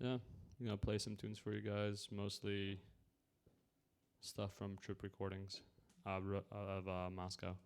yeah, play some tunes for you guys. Mostly stuff from trip recordings of Moscow.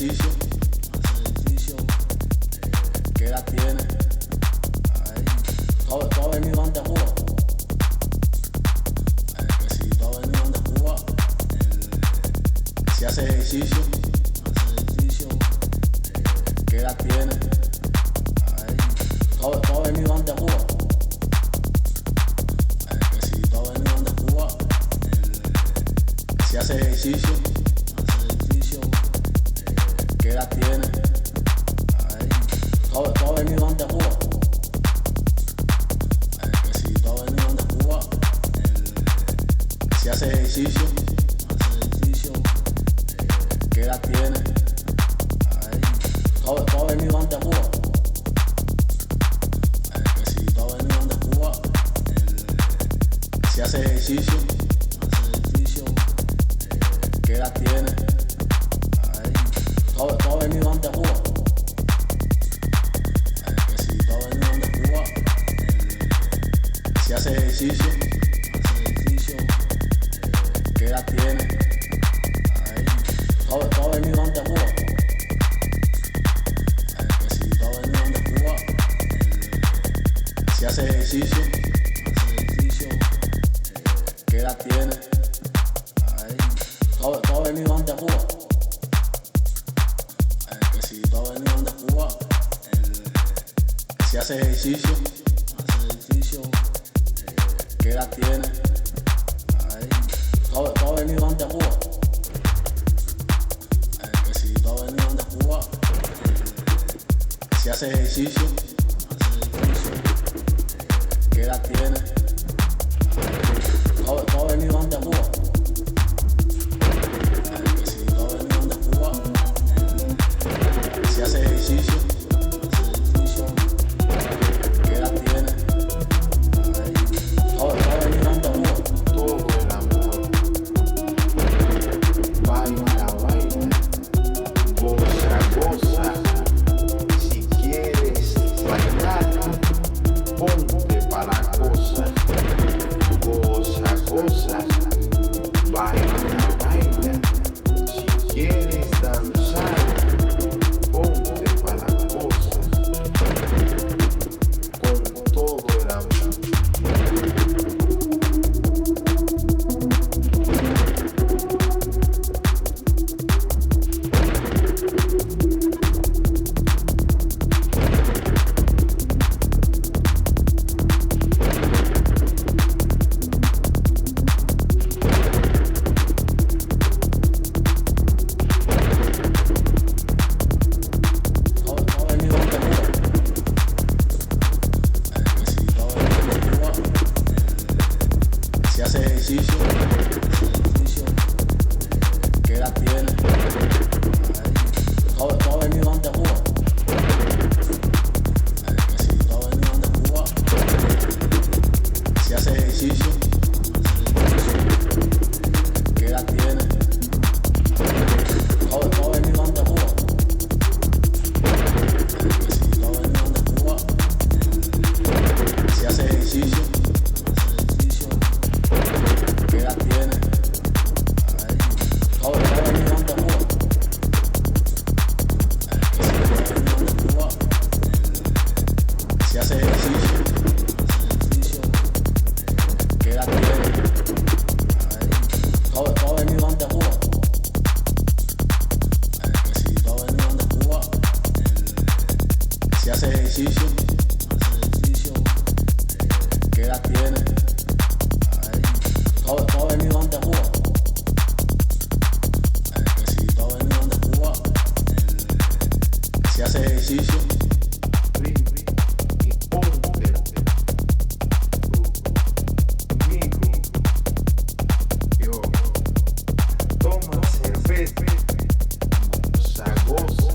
ejercicio, ¿qué edad tiene? Ahí, todo ha venido antes a Cuba. Que si todo ha venido antes a Cuba, si hace ejercicio, ¿qué edad tiene? Ahí, todo ha venido antes a Cuba. Que si todo ha venido antes a Cuba, si hace ejercicio, ¿qué edad tiene? Ahí, todo ha venido antes a Cuba. Que si todo ha venido antes a Cuba, si hace ejercicio, ¿qué edad tiene? Ahí, todo ha venido antes a Cuba. Que si todo ha venido antes a Cuba, si hace ejercicio, ¿qué edad tiene? Ahí, todo ha venido antes a Cuba. Que si todo ha venido antes a Cuba, si hace ejercicio, ¿qué edad tiene? Ahí, todo ha venido antes a Cuba. Que si todo ha venido antes a Cuba, si hace ejercicio, ¿qué edad tiene? Ahí, todo ha venido antes a Cuba. Que si todo ha venido antes a Cuba, si hace ejercicio, ¿qué edad tiene? Ahí, todo ha venido antes a Cuba. Que si todo ha venido antes a Cuba, si hace ejercicio, ¿qué edad tiene? Todo ha venido antes a Cuba. Que si todo ha venido antes a Cuba, si hace ejercicio, ¿qué edad tiene? Ahí, todo ha venido antes a Cuba. Todo el amor, baila, baila, goza, goza. Si quieres bailar, ponte pa' la cosa. Goza, goza, baila, baila. Si quieres danzar, ponte pa' la cosa. Con todo el amor. Todo ha venido antes a Cuba. Que si todo ha venido antes a Cuba, si hace ejercicio, ¿qué edad tiene? Ahí, todo ha venido antes a Cuba. Que si todo ha venido antes a Cuba, si hace ejercicio, ¿qué edad tiene? Todo ha venido antes a Cuba. Que si todo ha venido antes a Cuba, si hace ejercicio, ¿qué edad tiene? Ahí, todo ha venido antes a Cuba. Que si todo ha venido antes a Cuba, si hace ejercicio, ¿qué edad tiene? Ahí, todo ha venido antes a Cuba. Que si todo ha venido antes a Cuba, si hace ejercicio, ¿qué edad tiene? Ahí, todo ha venido antes a Cuba. Que si todo ha venido antes a Cuba, si hace ejercicio, Y ponte conmigo. Yo toma cerveza, goza, goza,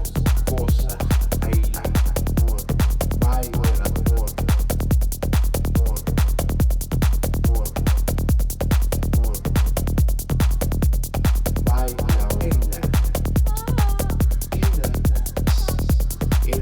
goza, baila, amor, baila el amor, amor, amor, amor, baila, baila, baila, el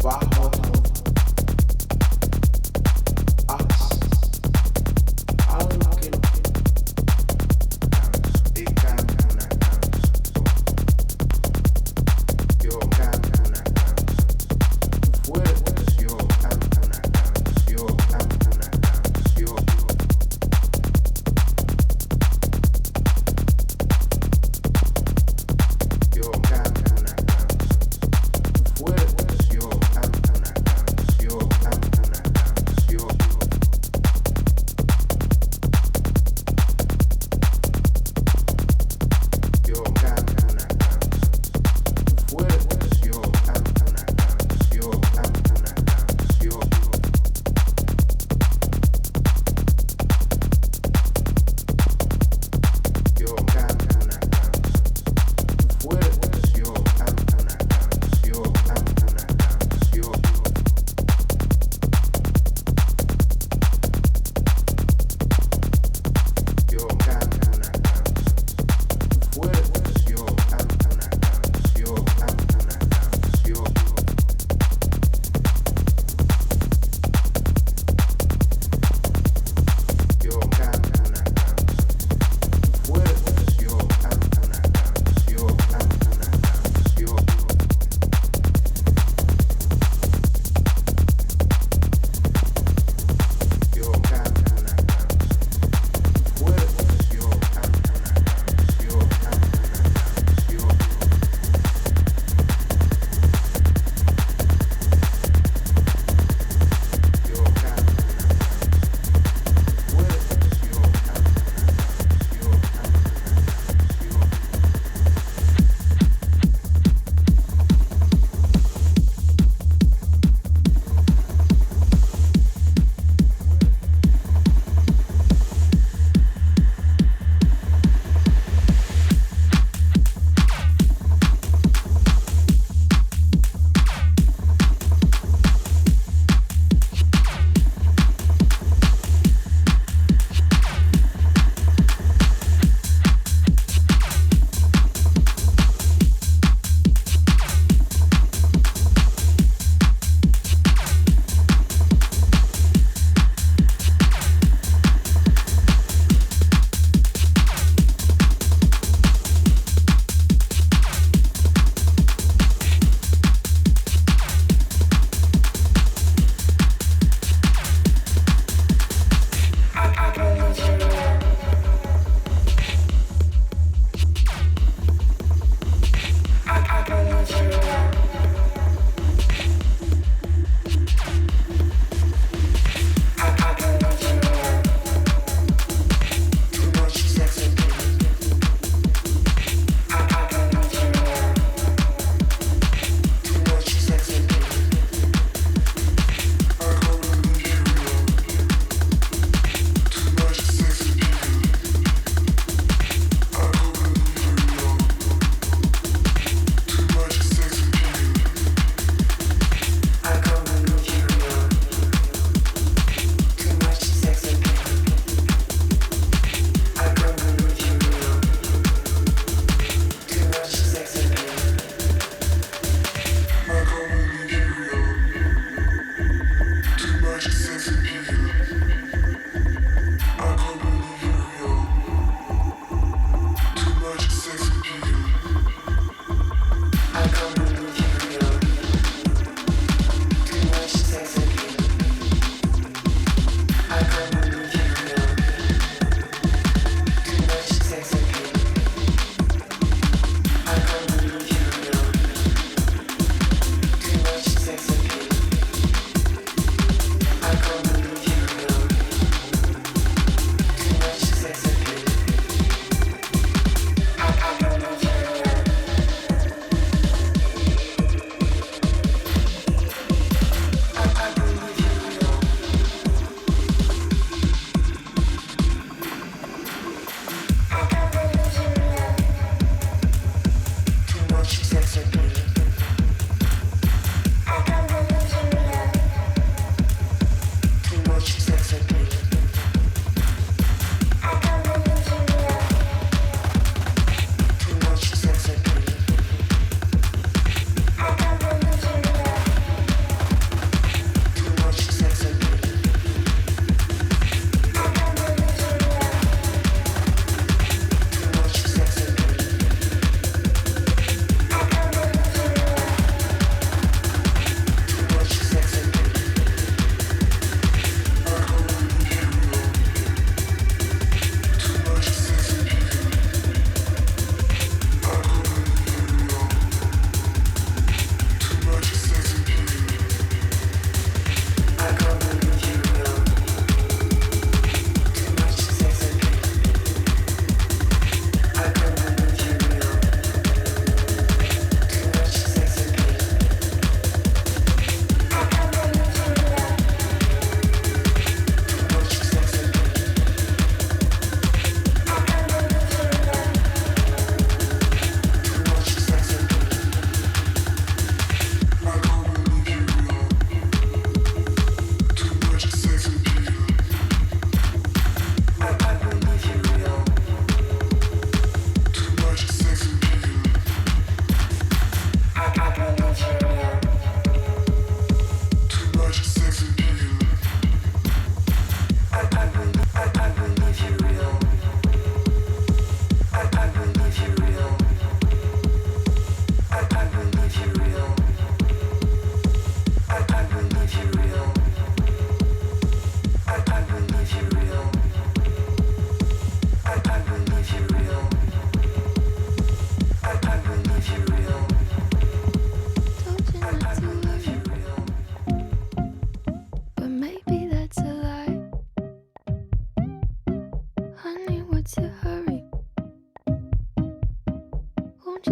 bajo haz algo que y canto una canción. Yo canto una canción. Fuerte, yo canto una canción. Canto una canción. Yo canto una canción. Fuerte, yo canto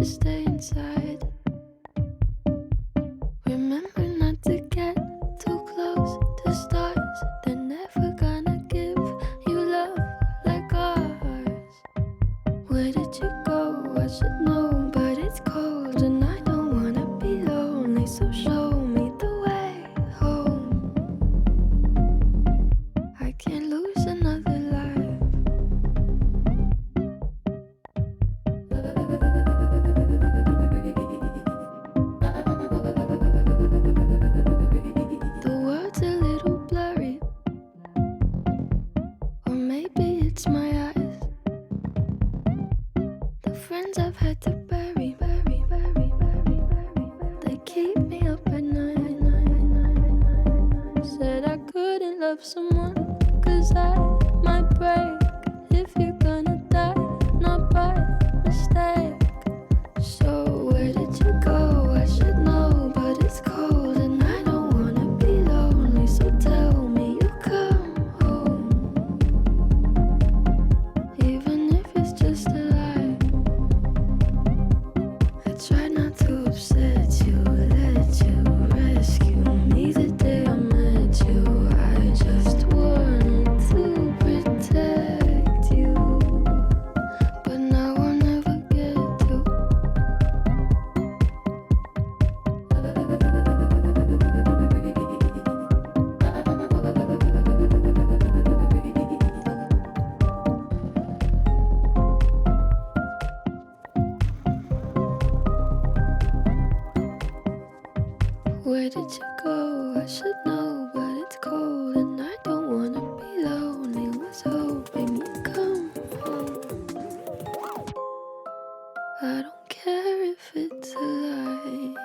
just stay inside. Remember not to get too close to stars. They're never gonna give you love like ours. Where did you go? I should know, but it's cold and I don't wanna be lonely. So show me the way home. I can't lose another life. The world's a little blurry, or maybe it's my eyes. The friends I've had to bury, they keep me up at night. Said I couldn't love someone, 'cause I might break. If you're gonna die, not by mistake. So where did you go? I should know, but it's cold and I don't wanna be lonely. So tell me you come home, even if it's just a lie. I try not to upset you, let you rescue me the day I met you. I just wanted to protect you, but now I'll never get to. Where did you go? I should know, but it's cold and I don't wanna be lonely. Was hoping you'd come home. I don't care if it's a lie.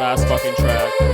Last fucking track.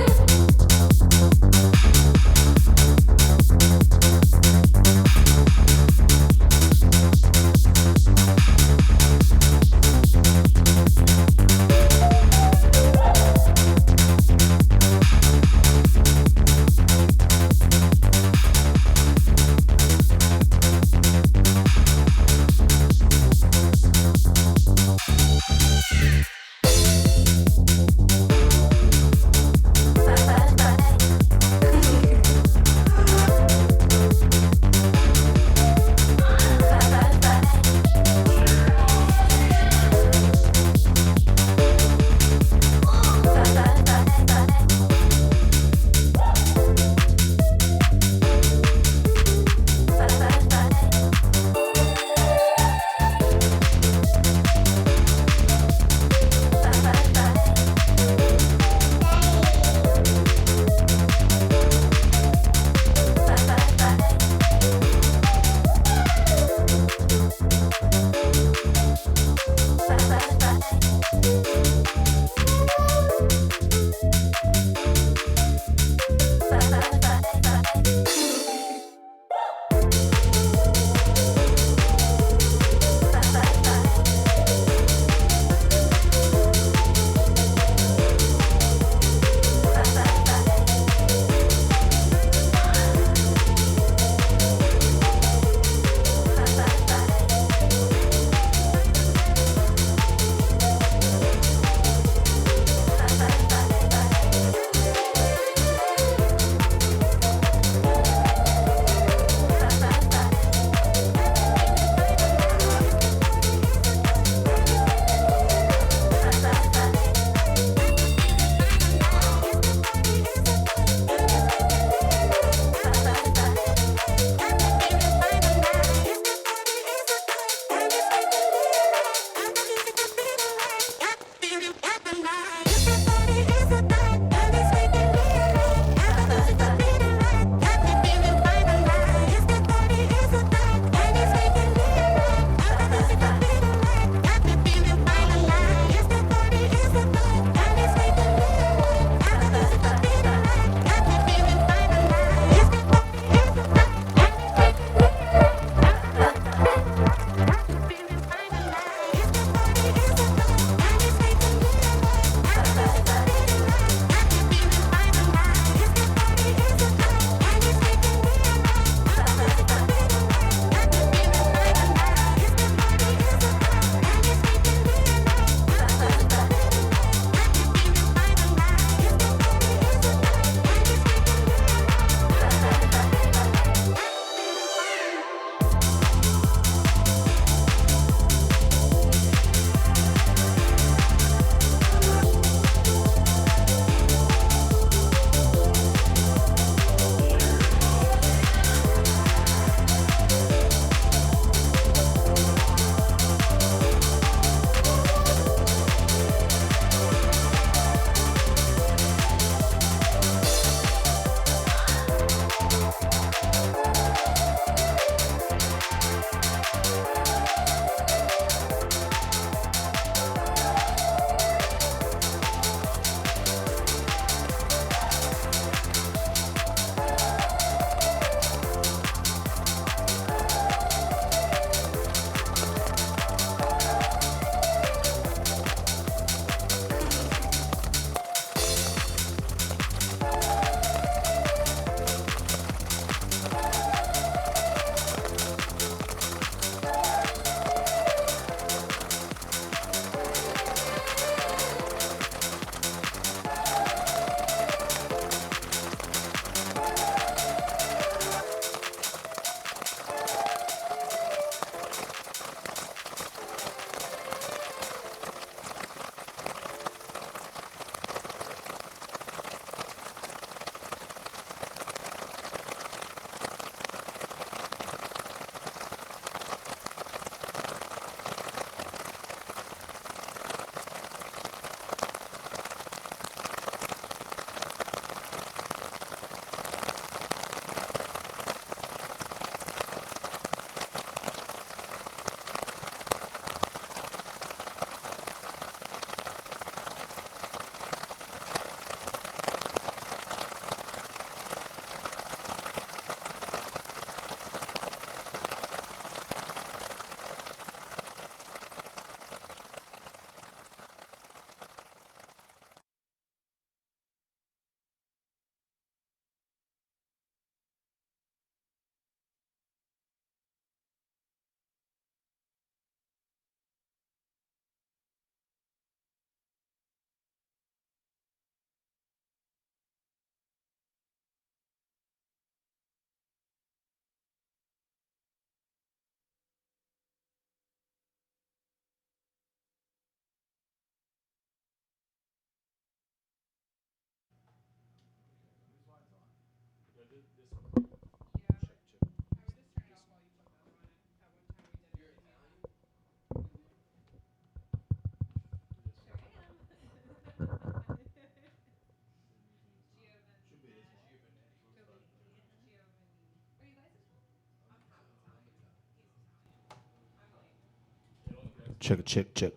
Check, check, check.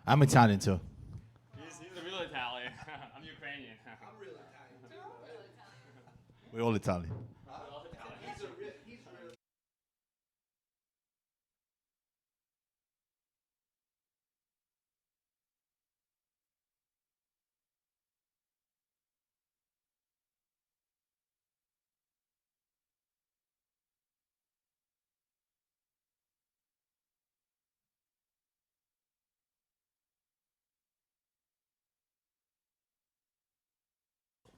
I'm Italian too. He's a real Italian. I'm Ukrainian. We're all Italian.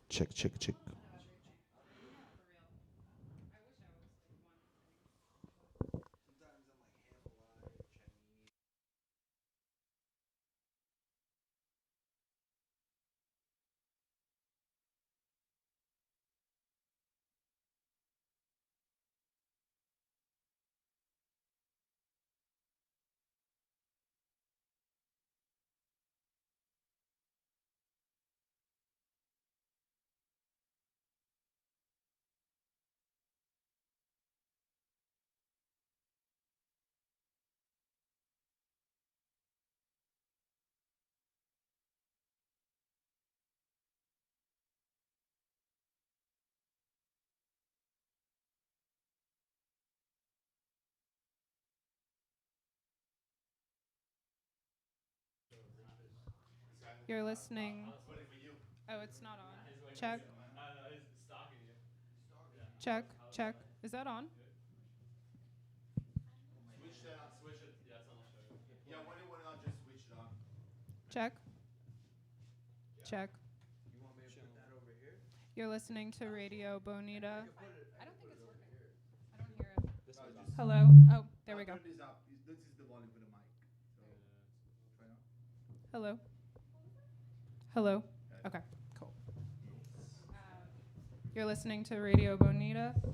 Check, check, check. You're listening. Oh, it's not on. Check. He's stalking you. Check. Check. Is that on? Switch that. Switch it. Yeah, it's on the show. Yeah, when I just switch it on. Check. Check. You want me to put that over here? You're listening to Radio Bonita. I don't think it's working. I don't hear it. No, just Hello? Oh, there we go. Turn this up. This is the volume for the mic. So, try now. Hello? Hello? Okay, cool. You're listening to Radio Bonita. It's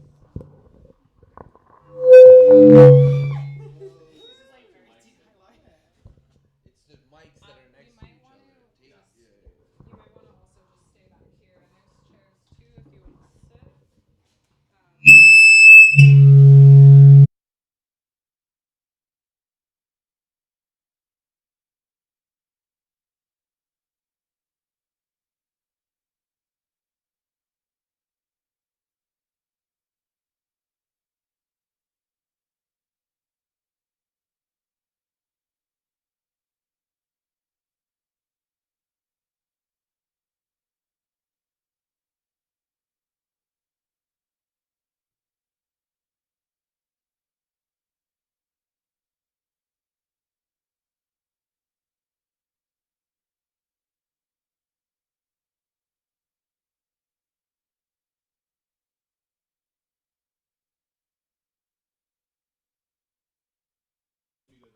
the mics that are next to each other. You might want to also just stay back here, and there's chairs too if you want to sit.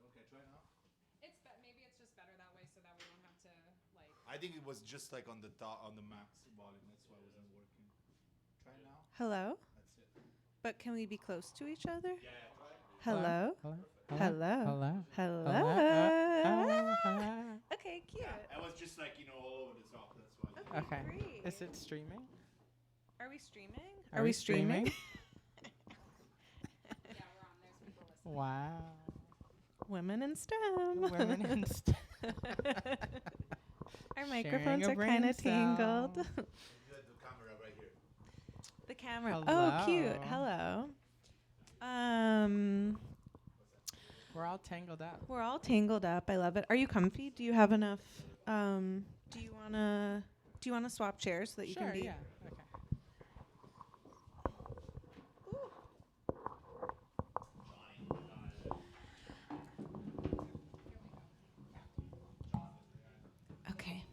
Okay, try now. Maybe it's just better that way so that we don't have to like. I think it was just like on the top, on the max volume. That's why it wasn't working. Try now. Hello? That's it. But can we be close to each other? Yeah, try. Hello? Hello? Hello. Hello? Okay, cute. Yeah, it was just like, all over the top. That's why. Okay, great. Is it streaming? Are we streaming? Are we streaming? Yeah, we're on. There's people listening. Wow. Women in STEM. Women in STEM. Our Sharing microphones a are brain kind of tangled. The camera right here. The camera. Hello. Oh, cute. Hello. We're all tangled up. We're all tangled up. I love it. Are you comfy? Do you have enough? Do you wanna swap chairs so that you Sure, can be? yeah. Okay. Okay.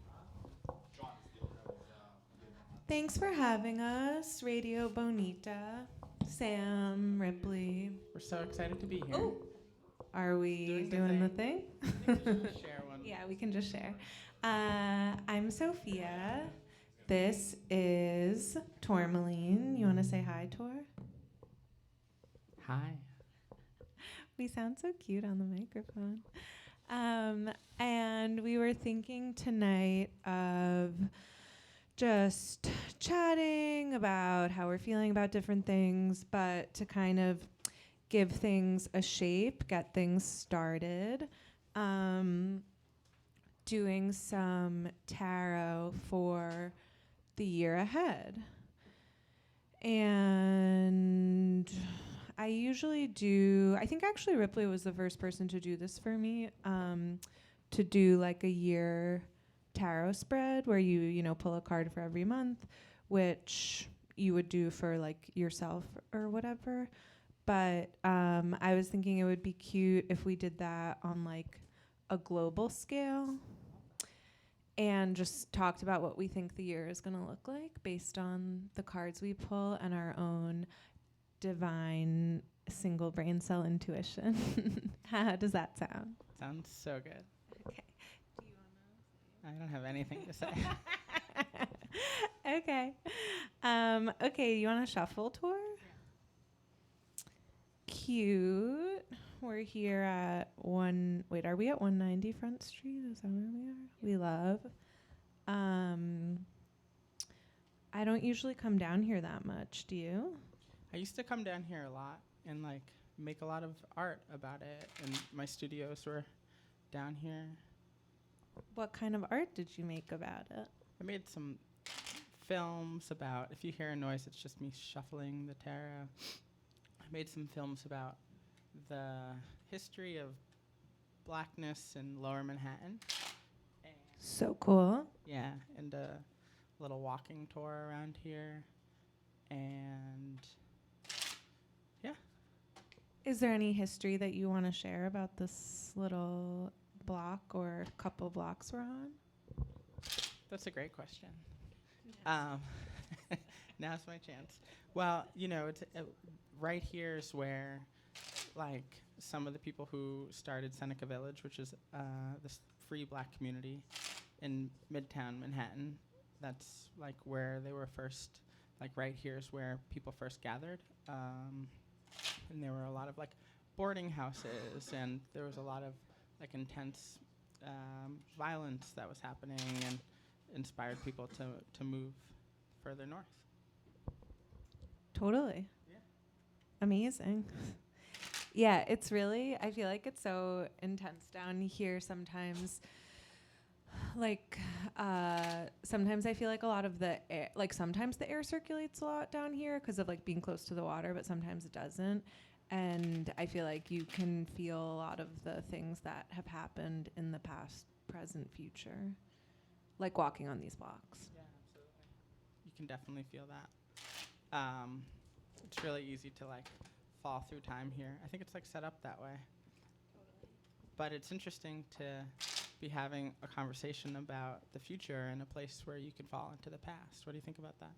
Thanks for having us, Radio Bonita, Sam, Ripley. We're so excited to be here. Oh, are we Doing the doing the thing? I think we should just share one. Yeah, we can just share. I'm Sophia. This is Tourmaline. You want to say hi, Tor? Hi. We sound so cute on the microphone. And we were thinking tonight of just chatting about how we're feeling about different things, but to kind of give things a shape, get things started. Doing some tarot for the year ahead. And I usually do, I think actually Ripley was the first person to do this for me, to do like a year tarot spread where you pull a card for every month, which you would do for like yourself or whatever. But I was thinking it would be cute if we did that on like a global scale and just talked about what we think the year is going to look like based on the cards we pull and our own divine single brain cell intuition. How does that sound? Sounds so good. Okay. I don't have anything to say. Okay. Okay, you want to shuffle, Tor? Cute. We're here at are we at 190 Front Street? Is that where we are? We love. I don't usually come down here that much. Do you? I used to come down here a lot and like make a lot of art about it, and my studios were down here. What kind of art did you make about it? I made some films about, if you hear a noise, it's just me shuffling the tarot. I made some films about the history of blackness in Lower Manhattan. And So cool. yeah, and a little walking tour around here. And yeah. Is there any history that you want to share about this little block or couple blocks we're on? That's a great question. Now's my chance. Well, it's right here is where, like, some of the people who started Seneca Village, which is this free black community in Midtown Manhattan. That's like where they were first. Like right here is where people first gathered, and there were a lot of like boarding houses, and there was a lot of like intense violence that was happening, and inspired people to move further north. Totally. Yeah. Amazing. Yeah, it's really, I feel like it's so intense down here sometimes. Like, sometimes I feel like a lot of the air, like sometimes the air circulates a lot down here because of like being close to the water, but sometimes it doesn't. And I feel like you can feel a lot of the things that have happened in the past, present, future, like walking on these blocks. Yeah, absolutely. You can definitely feel that. It's really easy to like fall through time here. I think it's like set up that way. But it's interesting to be having a conversation about the future in a place where you can fall into the past. What do you think about that?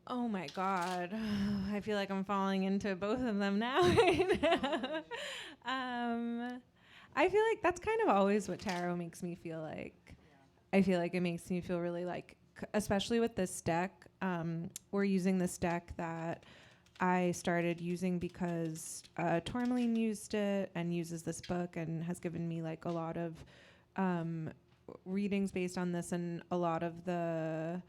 Oh my God. I feel like I'm falling into both of them now. I feel like that's kind of always what tarot makes me feel like. Yeah. I feel like it makes me feel really like, especially with this deck, we're using this deck that I started using because Tourmaline used it and uses this book and has given me like a lot of readings based on this, and a lot of the,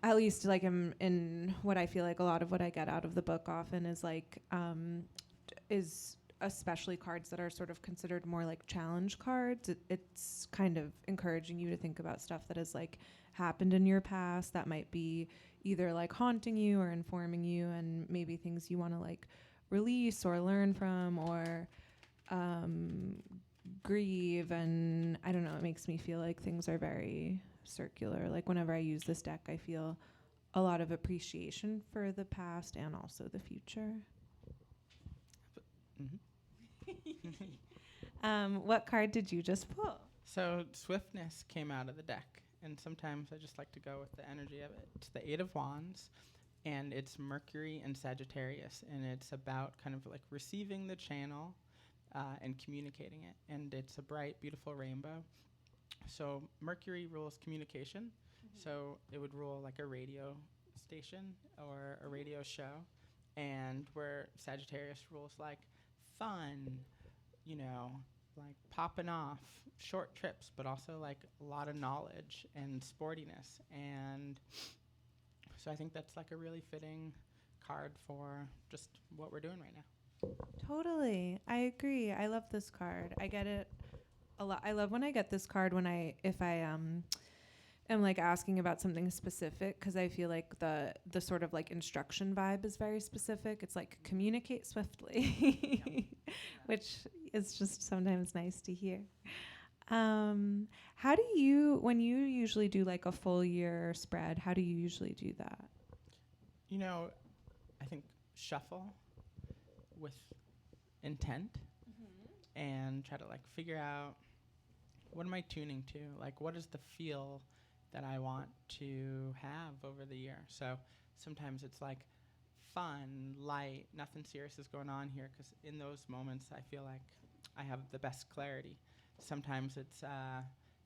at least like in what I feel like a lot of what I get out of the book often is like, is especially cards that are sort of considered more like challenge cards. It's kind of encouraging you to think about stuff that has like happened in your past that might be either like haunting you or informing you, and maybe things you want to like release or learn from or grieve. And I don't know, it makes me feel like things are very circular. Like whenever I use this deck, I feel a lot of appreciation for the past and also the future. What card did you just pull? So swiftness came out of the deck, and sometimes I just like to go with the energy of it. It's the Eight of Wands, and it's Mercury and Sagittarius, and it's about kind of like receiving the channel and communicating it. And it's a bright, beautiful rainbow So Mercury rules communication. So it would rule like a radio station or a radio show. And where Sagittarius rules like fun, you know, like popping off, short trips, but also like a lot of knowledge and sportiness. And so I think that's like a really fitting card for just what we're doing right now. Totally. I agree. I love this card. I get it a lot. I love when I get this card if I am like asking about something specific, because I feel like the sort of like instruction vibe is very specific. It's like communicate swiftly, which is just sometimes nice to hear. How do you, when you usually do like a full year spread, how do you usually do that? You know, I think shuffle with intent and try to like figure out what am I tuning to? Like, what is the feel that I want to have over the year? So sometimes it's like fun, light, nothing serious is going on here, because in those moments I feel like I have the best clarity. Sometimes it's,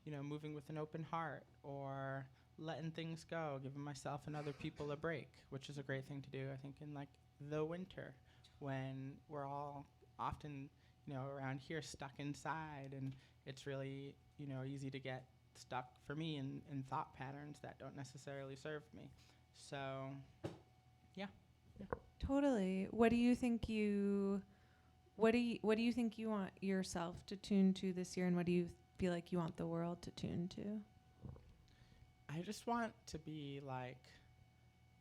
you know, moving with an open heart or letting things go, giving myself and other people a break, which is a great thing to do, I think, in like the winter when we're all often, you know, around here stuck inside, and it's really, you know, easy to get stuck for me in thought patterns that don't necessarily serve me. So, yeah. Totally. What do you think you think you want yourself to tune to this year, and what do you feel like you want the world to tune to? I just want to be like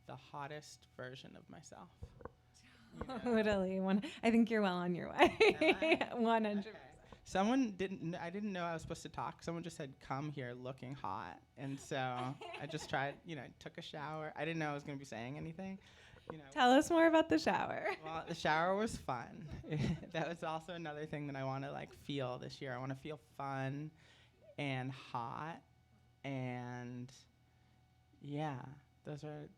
the hottest version of myself. You know? Totally. I think you're well on your way. 100%. Okay. I didn't know I was supposed to talk. Someone just said, come here looking hot. And so I just tried, you know, took a shower. I didn't know I was going to be saying anything. You know. Tell us more about the shower. Well, the shower was fun. That was also another thing that I want to like feel this year. I want to feel fun and hot. And yeah, those are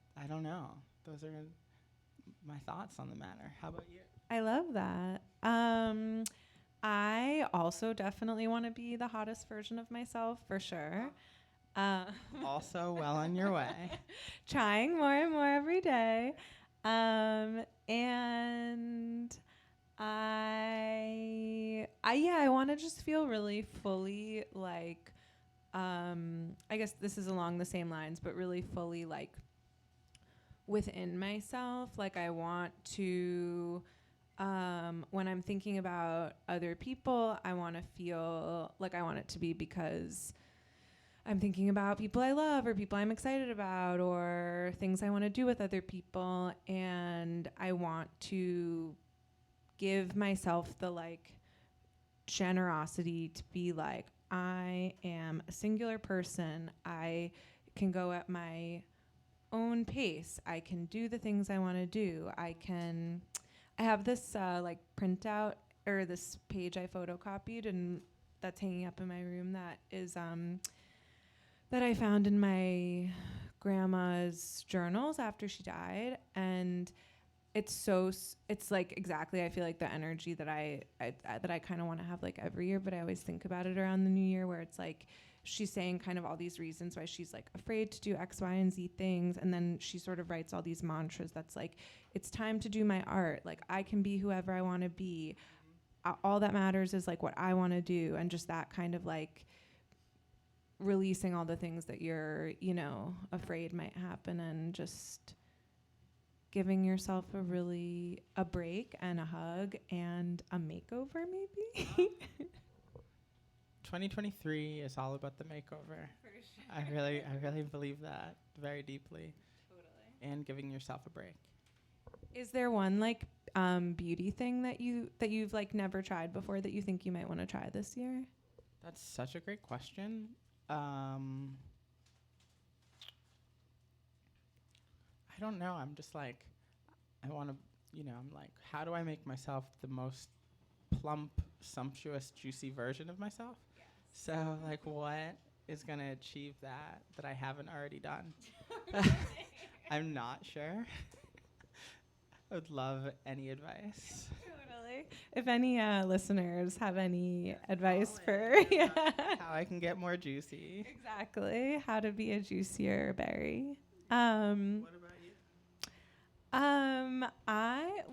my thoughts on the matter. How about you? I love that. I also definitely want to be the hottest version of myself, for sure. Also well on your way. Trying more and more every day. And I want to just feel really fully like, I guess this is along the same lines, but really fully like within myself. Like I want to, when I'm thinking about other people, I want to feel like I want it to be because I'm thinking about people I love or people I'm excited about or things I want to do with other people. And I want to give myself the like generosity to be like, I am a singular person. I can go at my own pace. I can do the things I want to do. I have this like printout or this page I photocopied and that's hanging up in my room that is that I found in my grandma's journals after she died, and it's like exactly, I feel like the energy that I kind of want to have like every year, but I always think about it around the new year, where it's like she's saying kind of all these reasons why she's like afraid to do X, Y, and Z things, and then she sort of writes all these mantras that's like, it's time to do my art, like I can be whoever I want to be, all that matters is like what I want to do, and just that kind of like releasing all the things that you're, you know, afraid might happen, and just giving yourself a break and a hug and a makeover maybe. 2023 is all about the makeover. For sure. I really believe that very deeply. Totally. And giving yourself a break. Is there one like beauty thing that you've like never tried before that you think you might want to try this year? That's such a great question. I don't know. I'm just like, I want to, you know, I'm like, how do I make myself the most plump, sumptuous, juicy version of myself? Yes. So, like, what is going to achieve that I haven't already done? I'm not sure. I would love any advice. If any listeners have any advice Call for in yeah, how I can get more juicy. exactly how to be a juicier berry. What about you?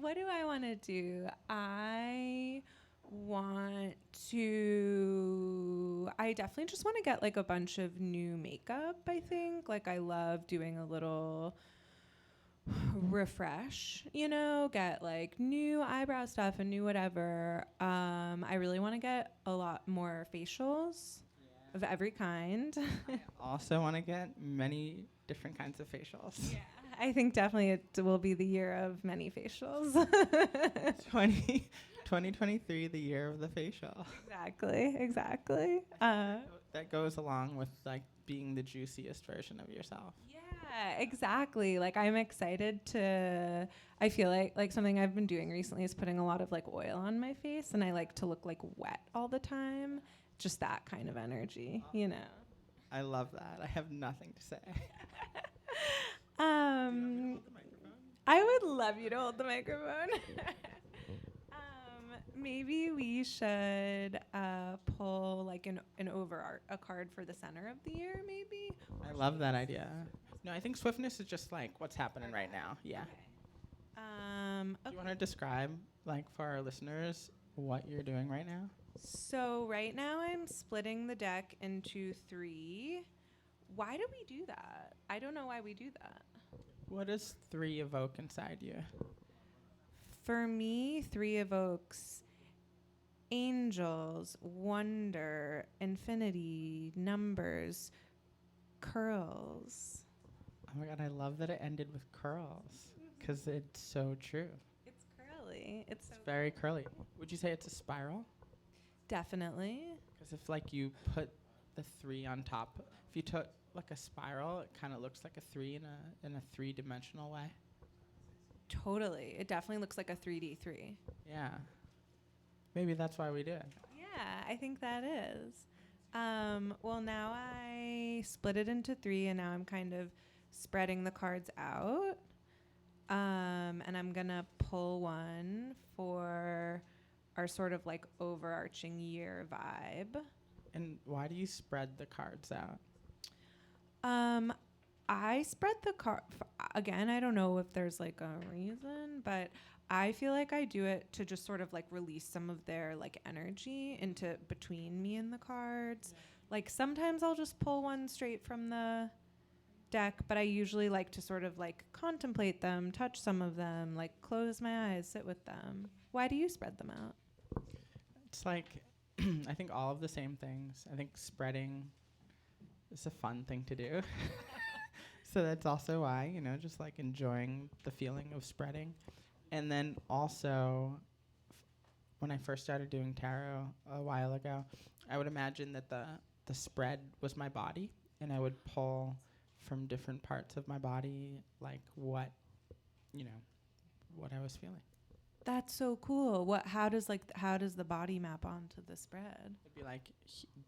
What do I want to do? I definitely just want to get like a bunch of new makeup, I think. Like I love doing a little refresh, get like new eyebrow stuff and new whatever. I really want to get a lot more facials of every kind. I also want to get many different kinds of facials. Yeah, I think definitely it will be the year of many facials. 2023, the year of the facial. Exactly. That goes along with like being the juiciest version of yourself. Yeah, exactly. Like I'm excited I feel like something I've been doing recently is putting a lot of like oil on my face, and I like to look like wet all the time. Just that kind of energy, I love that. I have nothing to say. I would love you to hold the microphone. Maybe we should pull like a card for the center of the year, maybe. I love that idea. No, I think swiftness is just like what's happening right now. Yeah. Do you want to describe, like, for our listeners, what you're doing right now? So right now I'm splitting the deck into 3. Why do we do that? I don't know why we do that. What does 3 evoke inside you? For me, 3 evokes angels, wonder, infinity, numbers, curls. Oh my God, I love that it ended with curls because it's so true. It's curly. It's so Very curly. Would you say it's a spiral? definitely. Because if like you put the 3 on top, if you took like a spiral, it kind of looks like a 3 in a 3-dimensional way. Totally. It definitely looks like a 3D 3. Yeah. Maybe that's why we do it. Yeah, I think that is. Well, now I split it into 3, and now I'm kind of spreading the cards out. And I'm going to pull one for our sort of like overarching year vibe. And why do you spread the cards out? I spread the card again. I don't know if there's like a reason, but I feel like I do it to just sort of like release some of their like energy into between me and the cards. Yeah. Like sometimes I'll just pull one straight from the deck, but I usually like to sort of like contemplate them, touch some of them, like close my eyes, sit with them. Why do you spread them out? It's like, I think all of the same things. I think spreading is a fun thing to do. So that's also why, just like enjoying the feeling of spreading. And then also, when I first started doing tarot a while ago, I would imagine that the spread was my body, and I would pull from different parts of my body, like what I was feeling. That's so cool. How does the body map onto the spread? It'd be like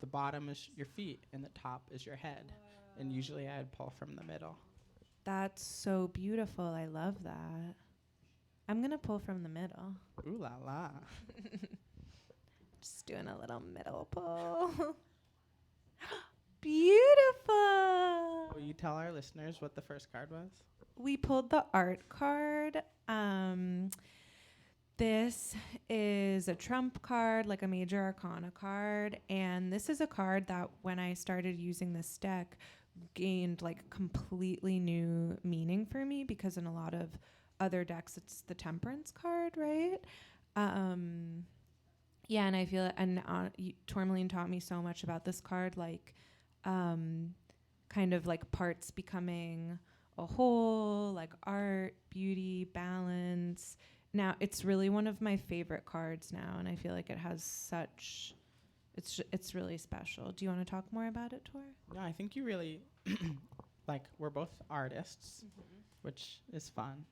the bottom is your feet and the top is your head. And usually I'd pull from the middle. That's so beautiful. I love that. I'm going to pull from the middle. Ooh la la. Just doing a little middle pull. Beautiful. Will you tell our listeners what the first card was? We pulled the art card. This is a trump card, like a major arcana card. And this is a card that when I started using this deck gained like completely new meaning for me, because in a lot of other decks it's the temperance card, right? Yeah, and I feel Tourmaline taught me so much about this card, like kind of like parts becoming a whole, like art, beauty, balance. Now it's really one of my favorite cards now, and I feel like it has such it's really special. Do you want to talk more about it, Tor? No, I think you really like, we're both artists, which is fun,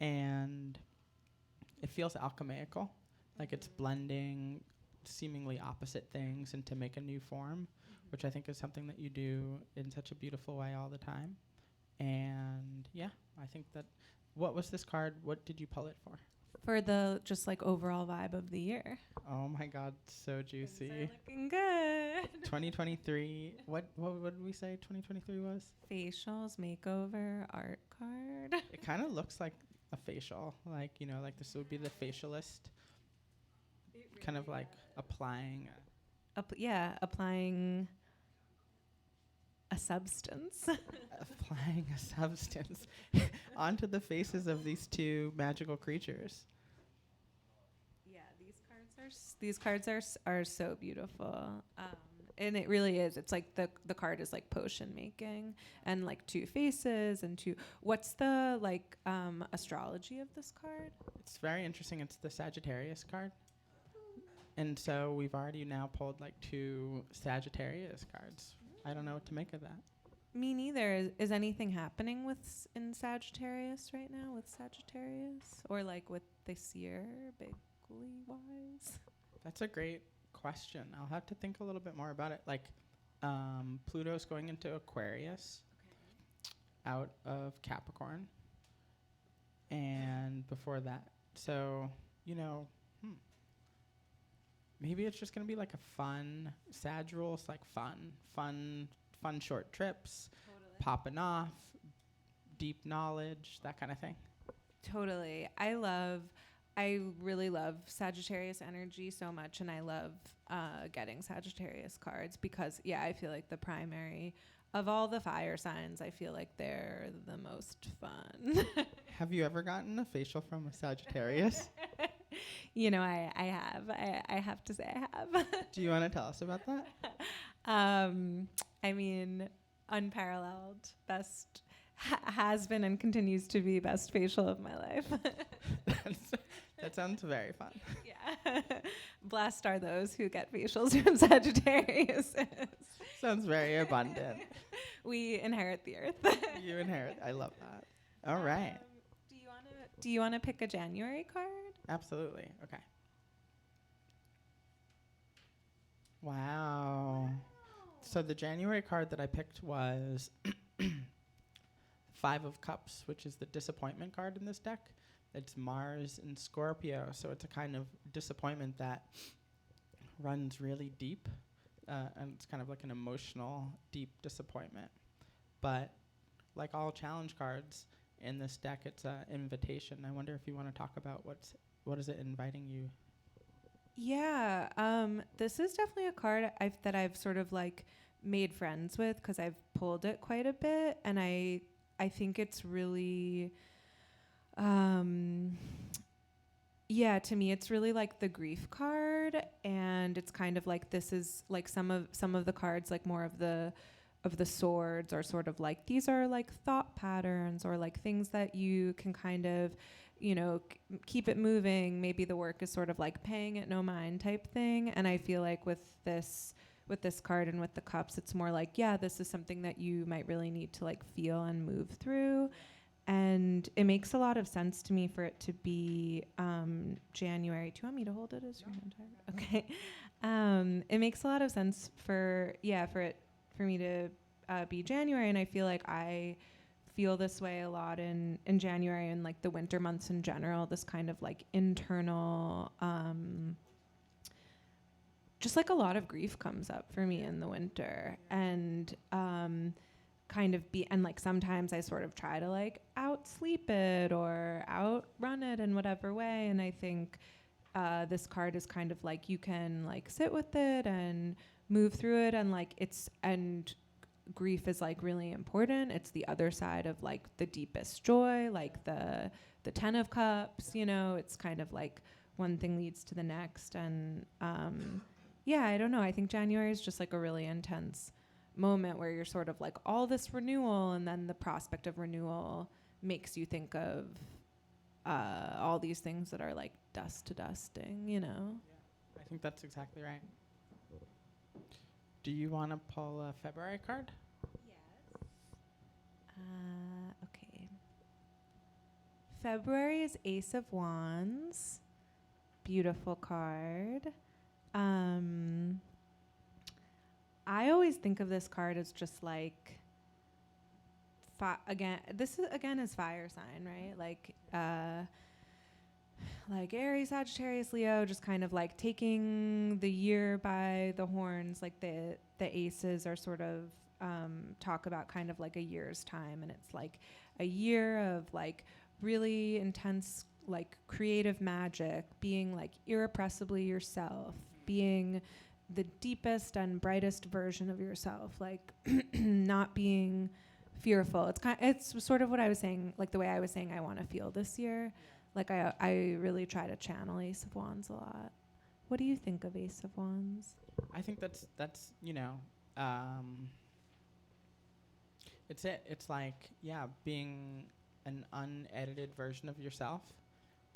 and it feels alchemical, like it's blending seemingly opposite things and to make a new form, which I think is something that you do in such a beautiful way all the time. And yeah, I think that. What was this card? What did you pull it for? for the just like overall vibe of the year. Oh my God, so Things juicy. are looking good. 2023. What did we say 2023 was? Facials, makeover, art card. It kind of looks like a facial. Like, you know, like this would be the facialist. Kind of like applying. Applying a substance. Applying a substance onto the faces of these two magical creatures. Yeah, these cards are so beautiful. And it really is. It's like the card is like potion making, and like two faces and two. What's the like astrology of this card? It's very interesting. It's the Sagittarius card. And so we've already now pulled like 2 Sagittarius cards. I don't know what to make of that. Me neither. Is anything happening in Sagittarius right now with Sagittarius, or like with this year, bigly wise? That's a great question. I'll have to think a little bit more about it. Like, Pluto's going into Aquarius, out of Capricorn, and before that. So, you know, maybe it's just gonna be like a fun Sag rules, like fun short trips, popping off, deep knowledge, that kind of thing. Totally. I really love Sagittarius energy so much, and I love getting Sagittarius cards because, yeah, I feel like the primary of all the fire signs, I feel like they're the most fun. Have you ever gotten a facial from a Sagittarius? You know, I have. I have to say I have. Do you want to tell us about that? I mean, unparalleled, best, has been and continues to be best facial of my life. That sounds very fun. Yeah. Blessed are those who get facials from Sagittarius. Sounds very abundant. We inherit the earth. You inherit. I love that. All right. Do you wanna pick a January card? Absolutely. Okay. Wow. So the January card that I picked was 5 of Cups, which is the disappointment card in this deck. It's Mars and Scorpio, so it's a kind of disappointment that runs really deep, and it's kind of like an emotional, deep disappointment. But like all challenge cards in this deck, it's an invitation. I wonder if you want to talk about what is it inviting you? Yeah, this is definitely a card that I've sort of like made friends with because I've pulled it quite a bit, and I think it's really, yeah, to me it's really like the grief card, and it's kind of like this is like some of the cards, like more of the swords, are sort of like these are like thought patterns or like things that you can kind of, you know, keep it moving. Maybe the work is sort of like paying it no mind type thing. And I feel like with this card and with the cups, it's more like, yeah, this is something that you might really need to like feel and move through. And it makes a lot of sense to me for it to be January. Do you want me to hold it as your hand? Okay. It makes a lot of sense for me to be January, and I feel like I feel this way a lot in January and like the winter months in general, this kind of like internal, just like a lot of grief comes up for me in the winter, and and like sometimes I sort of try to like outsleep it or outrun it in whatever way, and I think this card is kind of like you can like sit with it and move through it, and like and grief is like really important. It's the other side of like the deepest joy, like the 10 of Cups, you know. It's kind of like one thing leads to the next, and yeah, I don't know, I think January is just like a really intense moment where you're sort of like all this renewal, and then the prospect of renewal makes you think of all these things that are like dust to dusting, you know. Yeah, I think that's exactly right. Do you want to pull a February card? Yes. Okay. February is Ace of Wands. Beautiful card. I always think of this card as just like, this is again is fire sign, right? Like, like Aries, Sagittarius, Leo, just kind of like taking the year by the horns. Like the aces are sort of talk about kind of like a year's time, and it's like a year of like really intense like creative magic, being like irrepressibly yourself, being the deepest and brightest version of yourself, like not being fearful. It's sort of what I was saying, like the way I was saying I want to feel this year. Like I really try to channel Ace of Wands a lot. What do you think of Ace of Wands? I think that's it's it. It's like, yeah, being an unedited version of yourself,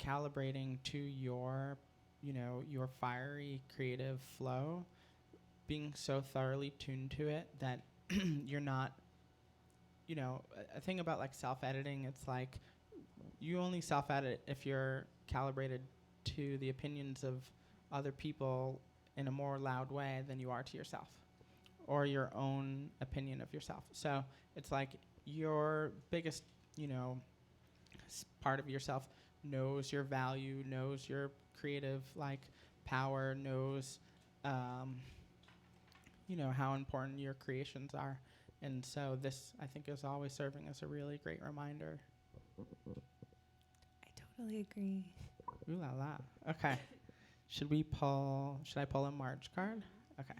calibrating to your, your fiery creative flow, being so thoroughly tuned to it that you're not, a thing about like self-editing, it's like you only self-edit if you're calibrated to the opinions of other people in a more loud way than you are to yourself, or your own opinion of yourself. So it's like your biggest, part of yourself knows your value, knows your creative like power, knows, how important your creations are. And so this, I think, is always serving as a really great reminder. I totally agree. Ooh la la. Okay. Should I pull a March card? Okay.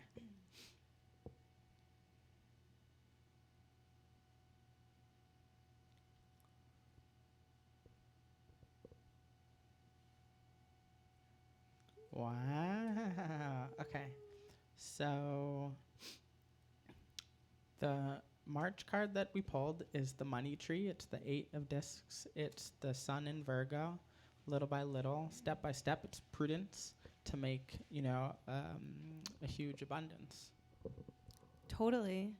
Wow. Okay. So the March card that we pulled is the money tree. It's the 8 of discs. It's the sun in Virgo. Little by little, step by step, it's prudence to make, a huge abundance. Totally.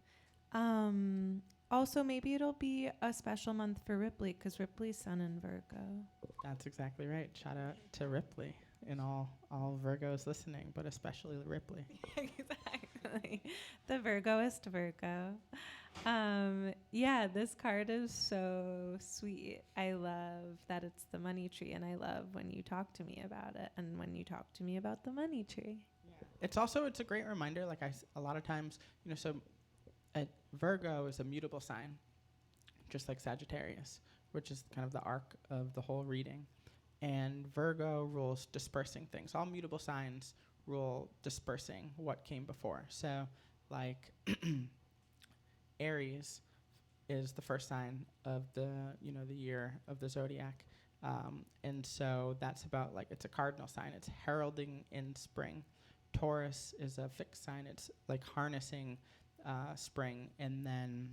Also, maybe it'll be a special month for Ripley because Ripley's sun in Virgo. That's exactly right. Shout out to Ripley and all Virgos listening, but especially Ripley. Exactly. The Virgoist Virgo. Yeah, this card is so sweet. I love that it's the money tree, and I love when you talk to me about it and when you talk to me about the money tree. Yeah. It's a great reminder, like a lot of times, so Virgo is a mutable sign, just like Sagittarius, which is kind of the arc of the whole reading. And Virgo rules dispersing things. All mutable signs rule dispersing what came before. So, like, Aries is the first sign of the year of the zodiac. And so that's about, like, it's a cardinal sign. It's heralding in spring. Taurus is a fixed sign. It's, like, harnessing spring. And then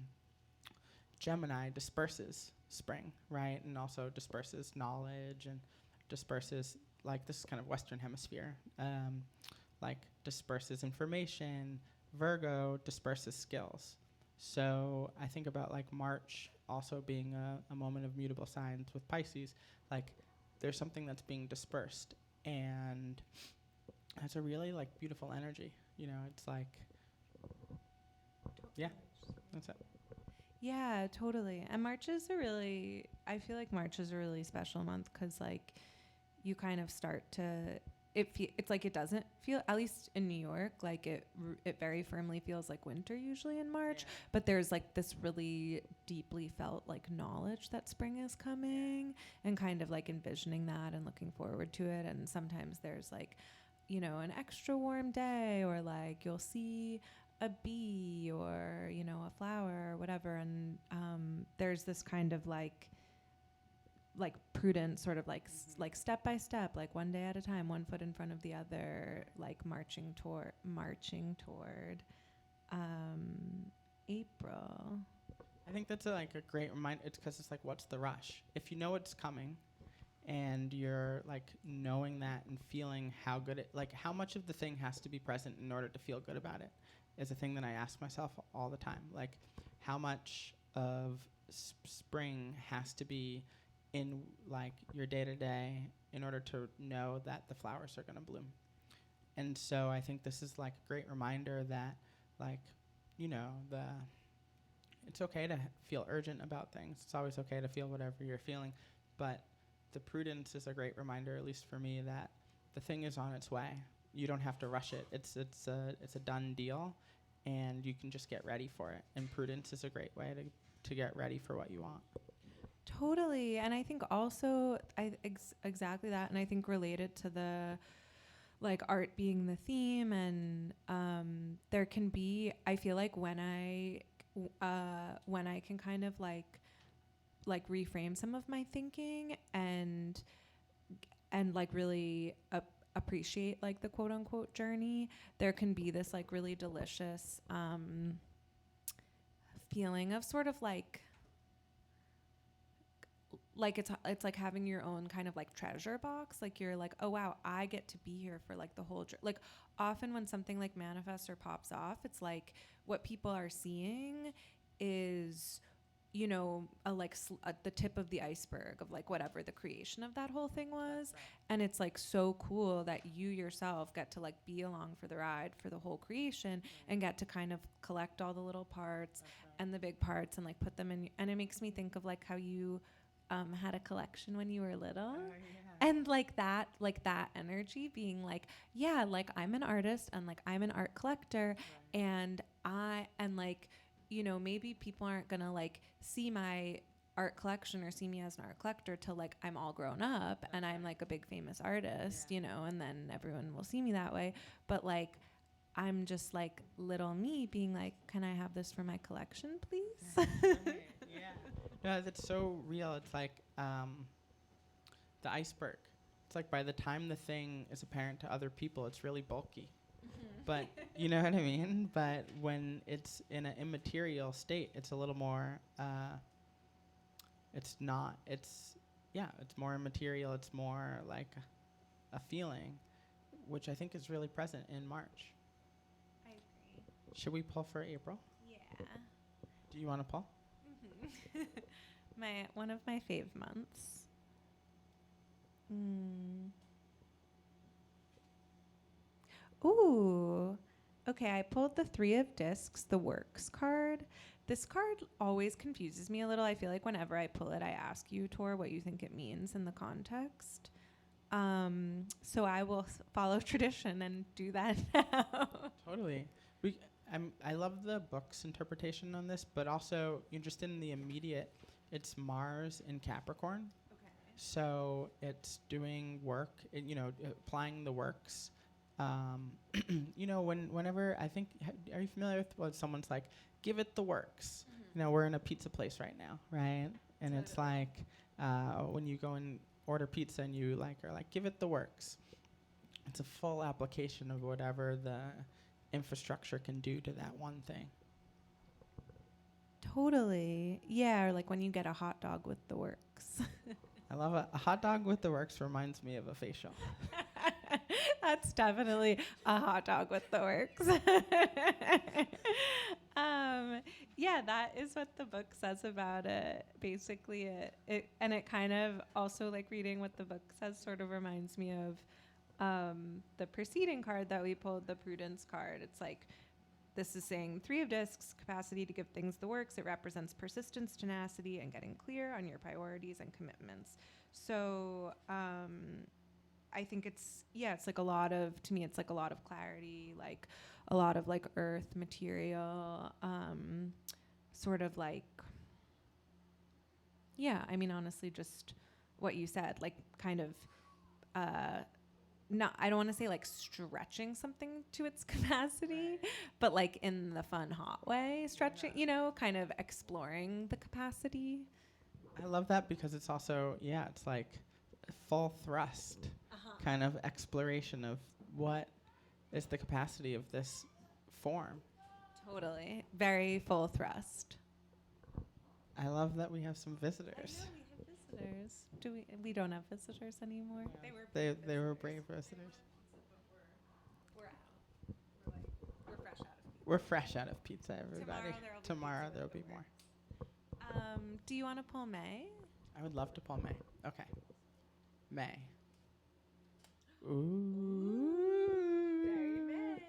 Gemini disperses spring, right? And also disperses knowledge and disperses, like, this is kind of Western Hemisphere, like, disperses information. Virgo disperses skills. So I think about, like, March also being a moment of mutable signs with Pisces. Like, there's something that's being dispersed, and it's a really, like, beautiful energy. It's like, yeah, that's it. Yeah, totally. And I feel like March is a really special month because, like, you kind of start to, it's like it doesn't feel, at least in New York, like it very firmly feels like winter usually in March, Yeah. but there's like this really deeply felt like knowledge that spring is coming and kind of like envisioning that and looking forward to it. And sometimes there's like, an extra warm day, or like you'll see a bee or, a flower or whatever. And there's this kind of like prudent sort of like step by step, like one day at a time, one foot in front of the other, like marching toward April. I think that's a great reminder. It's because it's like, what's the rush? If you know it's coming, and you're like knowing that and feeling how good how much of the thing has to be present in order to feel good about it, is a thing that I ask myself all the time. Like, how much of spring has to be in like your day-to-day in order to know that the flowers are going to bloom. And so I think this is like a great reminder that, like, it's okay to feel urgent about things. It's always okay to feel whatever you're feeling, but the prudence is a great reminder, at least for me, that the thing is on its way. You don't have to rush it. It's a done deal, and you can just get ready for it. And prudence is a great way to get ready for what you want. Totally. And I think also exactly that. And I think related to the like art being the theme, and there can be, I feel like when I can kind of like reframe some of my thinking and like really appreciate like the quote unquote journey, there can be this like really delicious feeling of sort of like it's like having your own kind of like treasure box. Like you're like, oh wow, I get to be here for like the whole like often when something like manifests or pops off, it's like what people are seeing is, you know, the tip of the iceberg of like whatever the creation of that whole thing was. And it's like so cool that you yourself get to like be along for the ride for the whole creation and get to kind of collect all the little parts and the big parts and like put them in. And it makes me think of like how you had a collection when you were little. And like that energy being like, yeah, like I'm an artist and like I'm an art collector, and like, you know, maybe people aren't gonna like see my art collection or see me as an art collector till like I'm all grown up and I'm like a big famous artist, you know, and then everyone will see me that way. But like I'm just like little me being like, can I have this for my collection, please? No, that's so real. It's like the iceberg. It's like by the time the thing is apparent to other people, it's really bulky. But you know what I mean? But when it's in an immaterial state, it's a little more, it's not, it's more immaterial. It's more like a feeling, which I think is really present in March. I agree. Should we pull for April? Yeah. Do you want to pull? One of my fave months. Ooh. Okay, I pulled the 3 of Discs, the Works card. This card always confuses me a little. I feel like whenever I pull it, I ask you, Tor, what you think it means in the context. So I will follow tradition and do that now. Totally. I love the book's interpretation on this, but also just in the immediate, it's Mars in Capricorn. Okay. So it's doing work, applying the works. Whenever I think, are you familiar with when someone's like, give it the works? Mm-hmm. You know, we're in a pizza place right now, right? And totally. It's like when you go and order pizza and you are like, give it the works. It's a full application of whatever the infrastructure can do to that one thing. Totally. Yeah, or like when you get a hot dog with the works. I love a hot dog with the works reminds me of a facial. That's definitely a hot dog with the works. Yeah, that is what the book says about it. Basically, it kind of also like reading what the book says sort of reminds me of the preceding card that we pulled, the Prudence card. It's like, this is saying 3 of Discs, capacity to give things the works. It represents persistence, tenacity, and getting clear on your priorities and commitments. So I think it's like a lot of clarity, like a lot of like earth material, sort of like, I mean, honestly, just what you said, like kind of, I don't want to say like stretching something to its capacity, but like in the fun, hot way, stretching, kind of exploring the capacity. I love that because it's also, it's like full thrust kind of exploration of what is the capacity of this form. Totally. Very full thrust. I love that we have some visitors. I know we have visitors. We don't have visitors anymore. Yeah. They were brave visitors. We're out. We're fresh out of pizza. We're fresh out of pizza, everybody. Tomorrow there'll be more. Do you want to pull May? I would love to pull May. Okay. May. Ooh. Very May.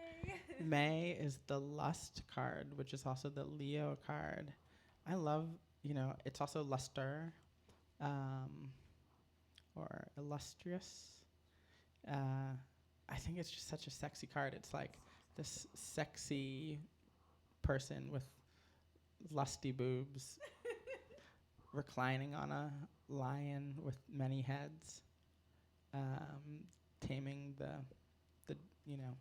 May is the Lust card, which is also the Leo card. I love, it's also luster. or illustrious. I think it's just such a sexy card. It's like this sexy person with lusty boobs reclining on a lion with many heads, taming the you know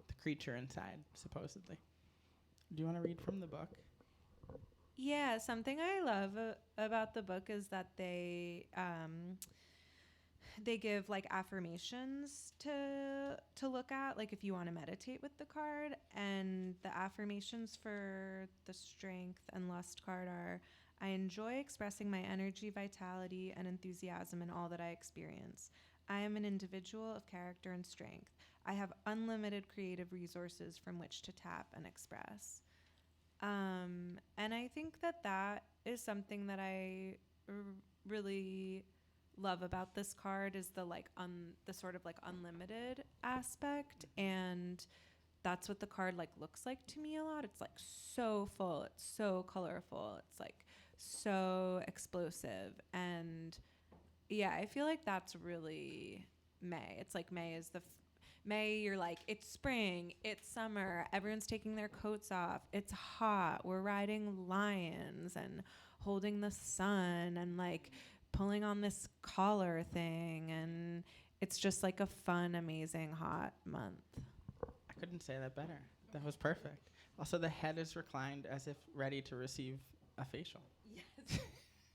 the creature inside, supposedly. Do you want to read from the book? Yeah, something I love about the book is that they give like affirmations to look at, like if you want to meditate with the card. And the affirmations for the strength and lust card are: I enjoy expressing my energy, vitality, and enthusiasm in all that I experience. I am an individual of character and strength. I have unlimited creative resources from which to tap and express. And I think that is something that I really love about this card, is the like the sort of like unlimited aspect. And that's what the card like looks like to me a lot. It's like so full, it's so colorful, it's like so explosive. And yeah, I feel like that's really May. It's like May is May, you're like, it's spring, it's summer, everyone's taking their coats off, it's hot, we're riding lions and holding the sun and like pulling on this collar thing, and it's just like a fun, amazing, hot month. I couldn't say that better. That was perfect. Also, the head is reclined as if ready to receive a facial. Yes,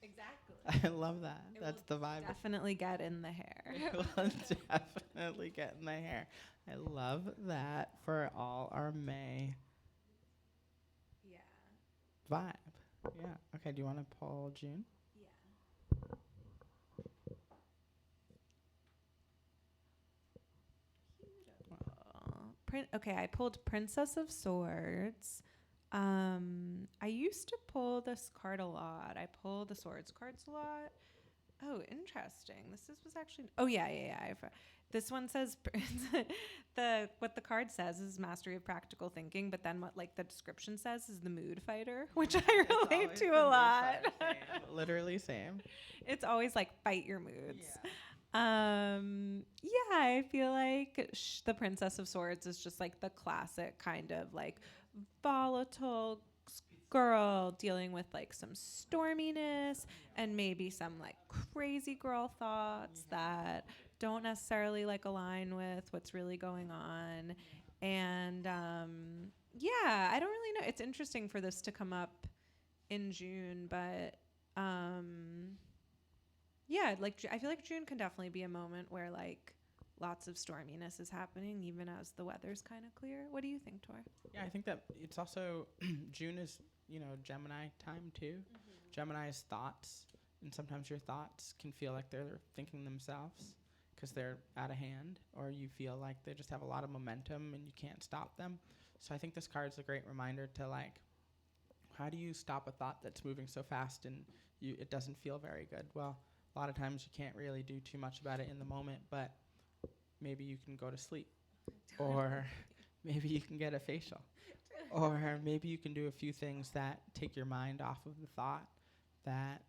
exactly. I love that. That's the vibe. Definitely get in the hair. It will definitely get in the hair. I love that for all our May Yeah. vibe. Yeah. Okay, do you want to pull June? Yeah. Okay, I pulled Princess of Swords. I used to pull this card a lot. I pull the Swords cards a lot. Oh, interesting. Was actually. Oh yeah. This one says what the card says is mastery of practical thinking, but then what like the description says is the mood fighter, which I relate to a lot. Same. Literally same. It's always like fight your moods. Yeah. Yeah, I feel like the Princess of Swords is just like the classic kind of like volatile girl dealing with like some storminess and maybe some like crazy girl thoughts that don't necessarily like align with what's really going on. And yeah, I don't really know. It's interesting for this to come up in June, but yeah, like I feel like June can definitely be a moment where like lots of storminess is happening, even as the weather's kind of clear. What do you think, Tor? Yeah, I think that it's also June is, Gemini time too. Gemini's thoughts, and sometimes your thoughts can feel like they're thinking themselves because they're out of hand, or you feel like they just have a lot of momentum and you can't stop them. So I think this card's a great reminder to like, how do you stop a thought that's moving so fast and it doesn't feel very good? Well, a lot of times you can't really do too much about it in the moment, but maybe you can go to sleep, or maybe you can get a facial, or maybe you can do a few things that take your mind off of the thought that,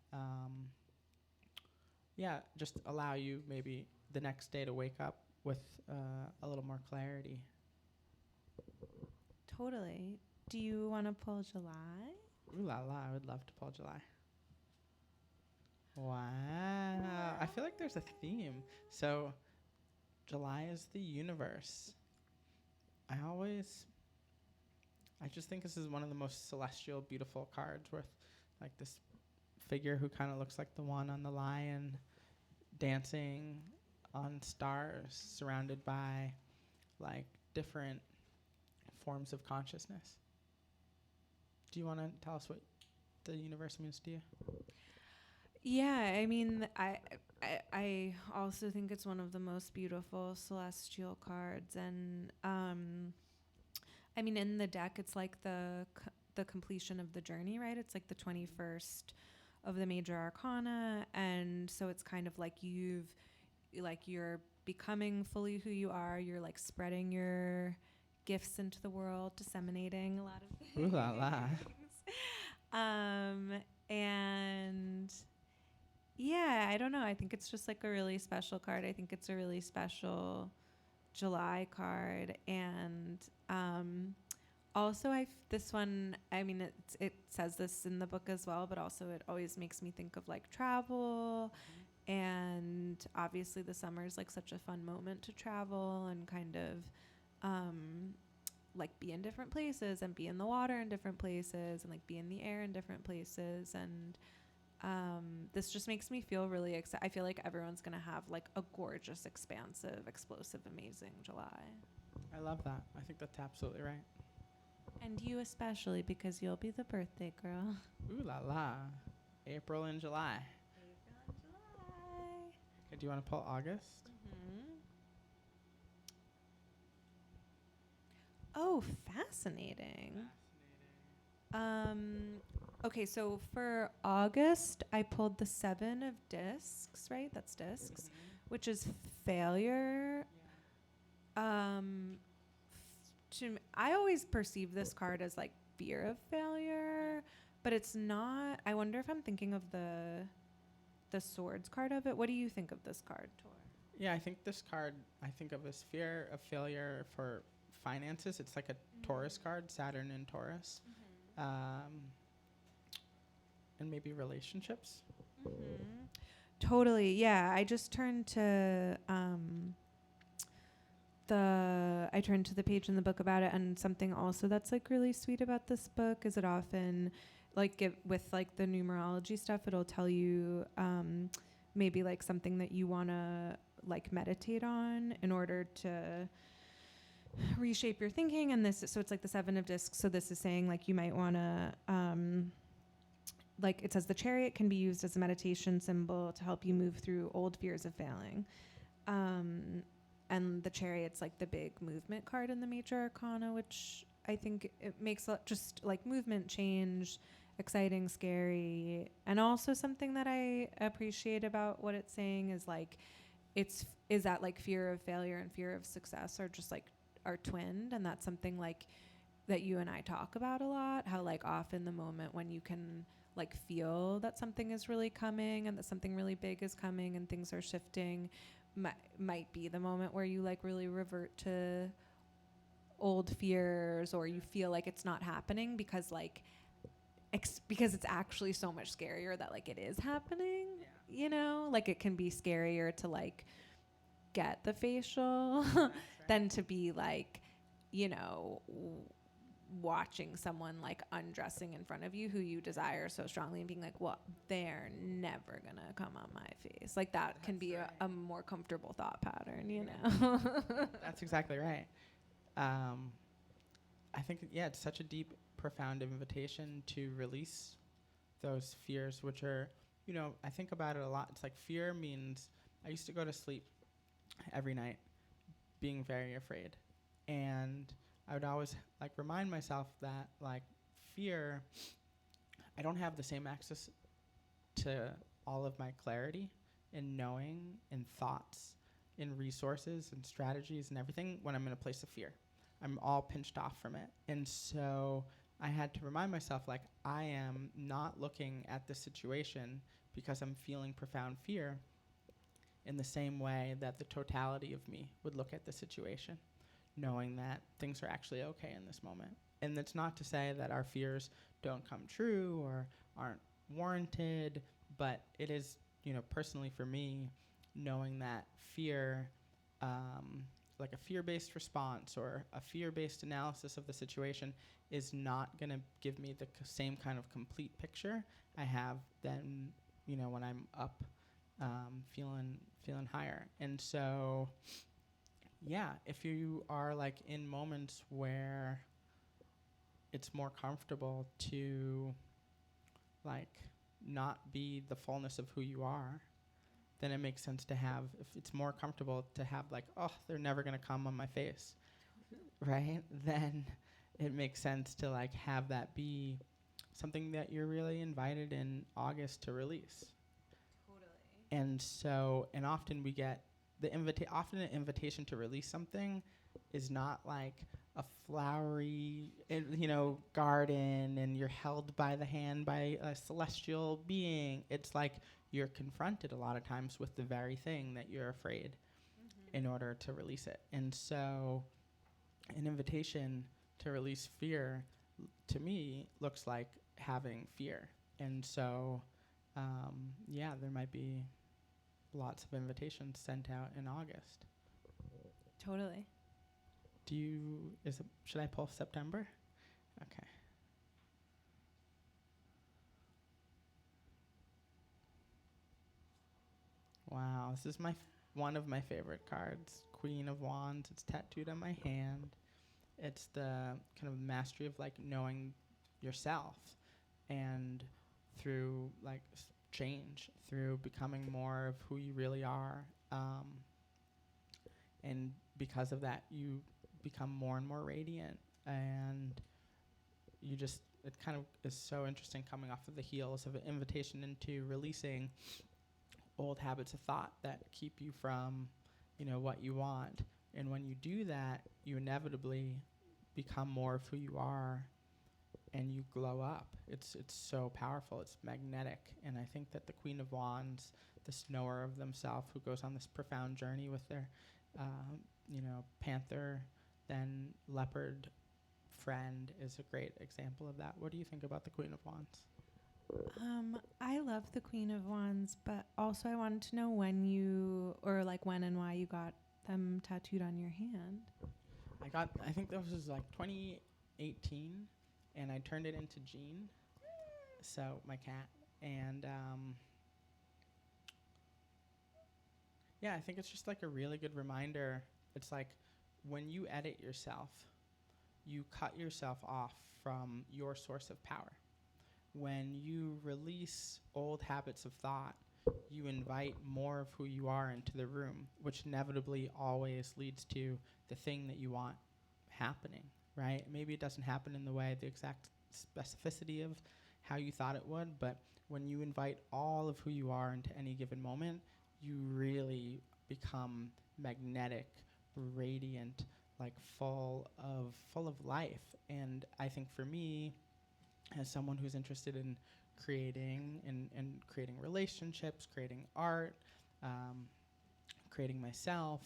just allow you maybe the next day to wake up with a little more clarity. Totally. Do you want to pull July? Ooh la la, I would love to pull July. Wow. I feel like there's a theme. So July is the universe. I just think this is one of the most celestial, beautiful cards with like this figure who kind of looks like the one on the lion dancing on stars surrounded by like different forms of consciousness. Do you want to tell us what the universe means to you? Yeah, I mean, I also think it's one of the most beautiful celestial cards, and I mean, in the deck, it's like the completion of the journey, right? It's like the 21st of the major arcana, and so it's kind of like you're becoming fully who you are. You're like spreading your gifts into the world, disseminating a lot of things. Ooh la la. And And yeah, I feel like July is like the universe, Yeah, I don't know. I think it's just like a really special card. I think it's a really special July card. And also, this one, I mean, it says this in the book as well, but also it always makes me think of like travel. And obviously, the summer is like such a fun moment to travel and kind of like be in different places and be in the water in different places and like be in the air in different places. And this just makes me feel really excited. I feel like everyone's going to have like a gorgeous, expansive, explosive, amazing July. I love that. I think that's absolutely right. And you especially, because you'll be the birthday girl. Ooh la la. April and July. April and July. Okay, do you want to pull August? Oh, fascinating. Okay, so for August, I pulled the 7 of discs, right? That's discs, which is failure. I always perceive this card as like fear of failure, but it's not. I wonder if I'm thinking of the swords card of it. What do you think of this card, Tor? Yeah, I think this card, I think of as fear of failure for finances. It's like a Taurus card, Saturn in Taurus. And maybe relationships. Totally, yeah. I just turned to the page in the book about it, and something also that's like really sweet about this book is it often like with like the numerology stuff, it'll tell you maybe like something that you want to like meditate on in order to reshape your thinking. And so it's like the 7 of discs. So this is saying like you might want to like it says the chariot can be used as a meditation symbol to help you move through old fears of failing. And the chariot's like the big movement card in the major arcana, which I think it makes just like movement, change, exciting, scary. And also something that I appreciate about what it's saying is like is that like fear of failure and fear of success are just like are twinned. And that's something like that you and I talk about a lot, how like often the moment when you can like feel that something is really coming and that something really big is coming and things are shifting might be the moment where you like really revert to old fears, or you feel like it's not happening because like because it's actually so much scarier that like it is happening. You know, like it can be scarier to like get the facial than to be like, you know, watching someone like undressing in front of you who you desire so strongly and being like, well, they're never gonna come on my face. Like that can be a more comfortable thought pattern, you know. That's exactly right. I think it's such a deep, profound invitation to release those fears, which are, you know, I think about it a lot. It's like fear means I used to go to sleep every night being very afraid, and I would always like remind myself that like fear, I don't have the same access to all of my clarity and knowing and thoughts and resources and strategies and everything when I'm in a place of fear. I'm all pinched off from it. And so I had to remind myself like I am not looking at the situation because I'm feeling profound fear in the same way that the totality of me would look at the situation, knowing that things are actually okay in this moment. And that's not to say that our fears don't come true or aren't warranted, but it is, you know, personally for me, knowing that fear, like a fear-based response or a fear-based analysis of the situation is not going to give me the same kind of complete picture I have than, you know, when I'm up feeling higher. And so yeah, if you are like in moments where it's more comfortable to like not be the fullness of who you are, then it makes sense to have, if it's more comfortable to have like, oh, they're never going to come on my face, right? Then it makes sense to like have that be something that you're really invited in August to release. Totally. And so, and often we get often an invitation to release something is not like a flowery, you know, garden and you're held by the hand by a celestial being. It's like you're confronted a lot of times with the very thing that you're afraid in order to release it. And so an invitation to release fear, to me, looks like having fear. And so, there might be lots of invitations sent out in August. Totally. Should I pull September? Okay. Wow, this is one of my favorite cards, Queen of Wands. It's tattooed on my hand. It's the kind of mastery of like knowing yourself, and through like change, through becoming more of who you really are. And because of that, you become more and more radiant, and it kind of is so interesting coming off of the heels of an invitation into releasing old habits of thought that keep you from, what you want. And when you do that, you inevitably become more of who you are, and you glow up. It's so powerful. It's magnetic. And I think that the Queen of Wands, this knower of themselves, who goes on this profound journey with their, panther, then leopard friend, is a great example of that. What do you think about the Queen of Wands? I love the Queen of Wands, but also I wanted to know when and why you got them tattooed on your hand. I think that was like 2018, and I turned it into Jean, so my cat. And I think it's just like a really good reminder. It's like when you edit yourself, you cut yourself off from your source of power. When you release old habits of thought, you invite more of who you are into the room, which inevitably always leads to the thing that you want happening, right? Maybe it doesn't happen in the exact specificity of how you thought it would, but when you invite all of who you are into any given moment, you really become magnetic, radiant, like full of life. And I think for me, as someone who's interested in creating and creating relationships, creating art, creating myself,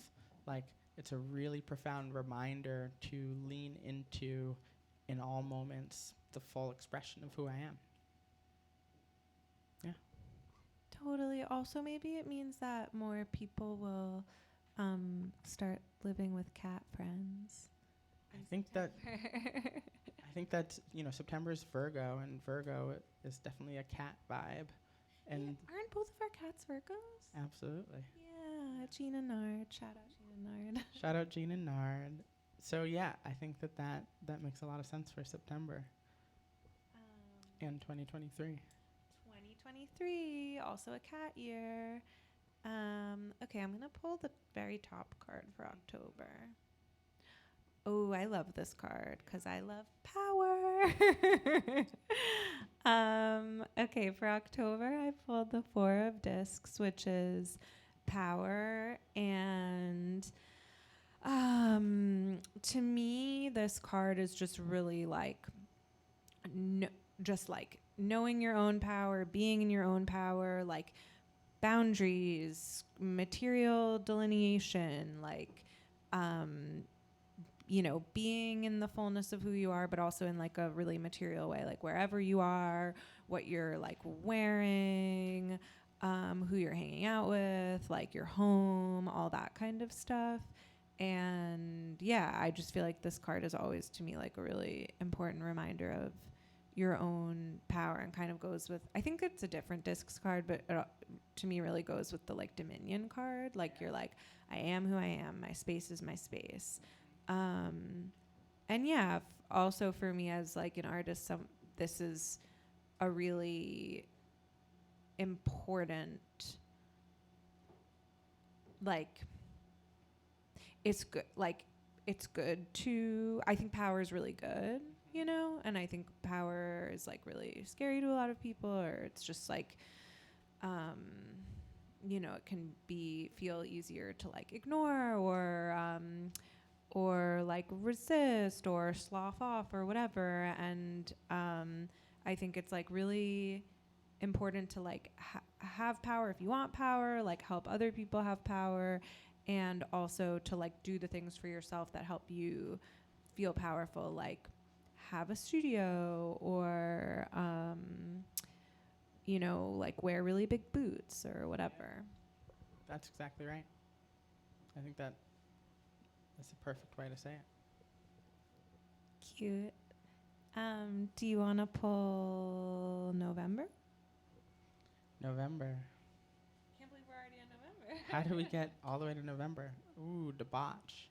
like it's a really profound reminder to lean into, in all moments, the full expression of who I am. Yeah. Totally. Also, maybe it means that more people will start living with cat friends. I think that's, September is Virgo, and Virgo is definitely a cat vibe. And aren't both of our cats Virgos? Absolutely. Yeah, Jean and Nard. Shout out Jean and Nard. Shout out Jean and Nard. So I think that makes a lot of sense for September and 2023. 2023, also a cat year. Okay, I'm gonna pull the very top card for October. Oh, I love this card because I love power. Okay, for October, I pulled the Four of Discs, which is power. And to me, this card is just really like, just like knowing your own power, being in your own power, like boundaries, material delineation, like, being in the fullness of who you are, but also in like a really material way, like wherever you are, what you're like wearing, who you're hanging out with, like your home, all that kind of stuff. And I just feel like this card is always to me like a really important reminder of your own power, and kind of goes with, I think it's a different discs card, but it, to me really goes with the like Dominion card. Like you're like, I am who I am. My space is my space. And also for me as like an artist, this is a really important, like, it's good to, I think power is really good, and I think power is like really scary to a lot of people, or it's just like, it can feel easier to like ignore, or like resist or slough off or whatever. And I think it's like really important to like have power if you want power, like help other people have power, and also to like do the things for yourself that help you feel powerful, like have a studio or you know, like wear really big boots or whatever. That's exactly right. I think that's the perfect way to say it. Cute. Do you want to pull November? November. Can't believe we're already in November. How do we get all the way to November? Ooh, debauch.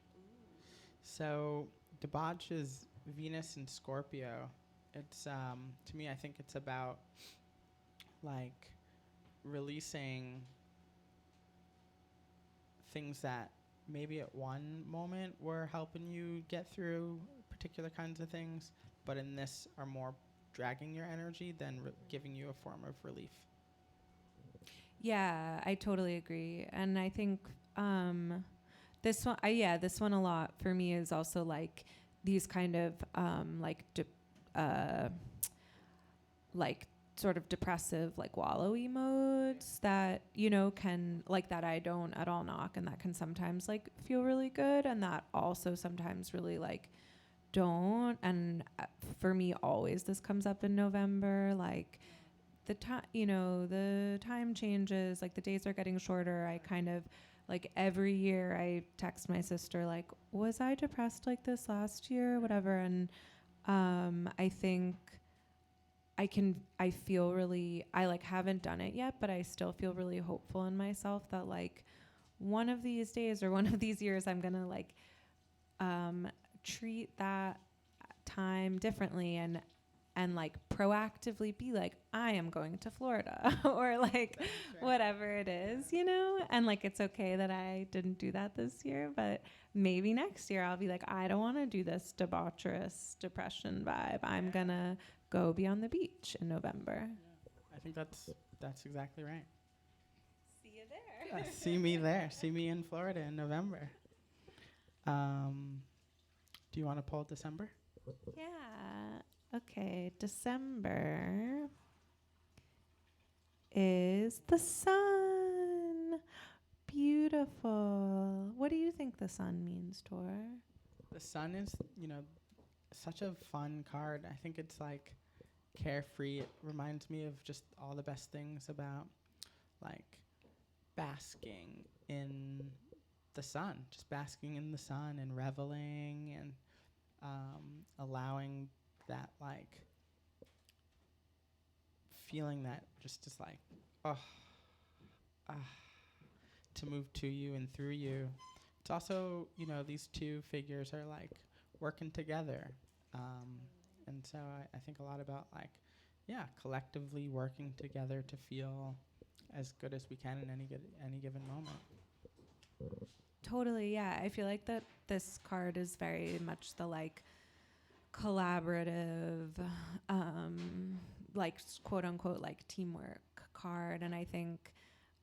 So debauch is Venus and Scorpio. It's to me, I think it's about like releasing things that maybe at one moment were helping you get through particular kinds of things, but in this are more dragging your energy than giving you a form of relief. Yeah, I totally agree. And I think this one, this one a lot for me is also like these kind of like sort of depressive, like wallowy modes that, you know, can like that I don't at all knock, and that can sometimes like feel really good, and that also sometimes really like don't. And for me, always this comes up in November, like the time, you know, the time changes, like the days are getting shorter. I kind of like every year I text my sister like, was I depressed like this last year, whatever. And I think I feel really, I like haven't done it yet, but I still feel really hopeful in myself that like one of these days or one of these years I'm gonna like treat that time differently and like proactively be like, I am going to Florida or like whatever it is, you know? And like, it's okay that I didn't do that this year, but maybe next year I'll be like, I don't want to do this debaucherous depression vibe. I'm gonna go be on the beach in November. Yeah. I think that's exactly right. See you there. See me there. See me in Florida in November. Do you want to pull December? Yeah. Okay. December is the sun. Beautiful. What do you think the sun means, Tor? The sun is, you know, such a fun card. I think it's like carefree. It reminds me of just all the best things about like basking in the sun, just basking in the sun and reveling and allowing that like feeling that just is like, to move to you and through you. It's also, you know, these two figures are like working together. And so I think a lot about like, yeah, collectively working together to feel as good as we can in any given moment. Totally, yeah. I feel like that this card is very much the like collaborative, like quote unquote like teamwork card. And I think,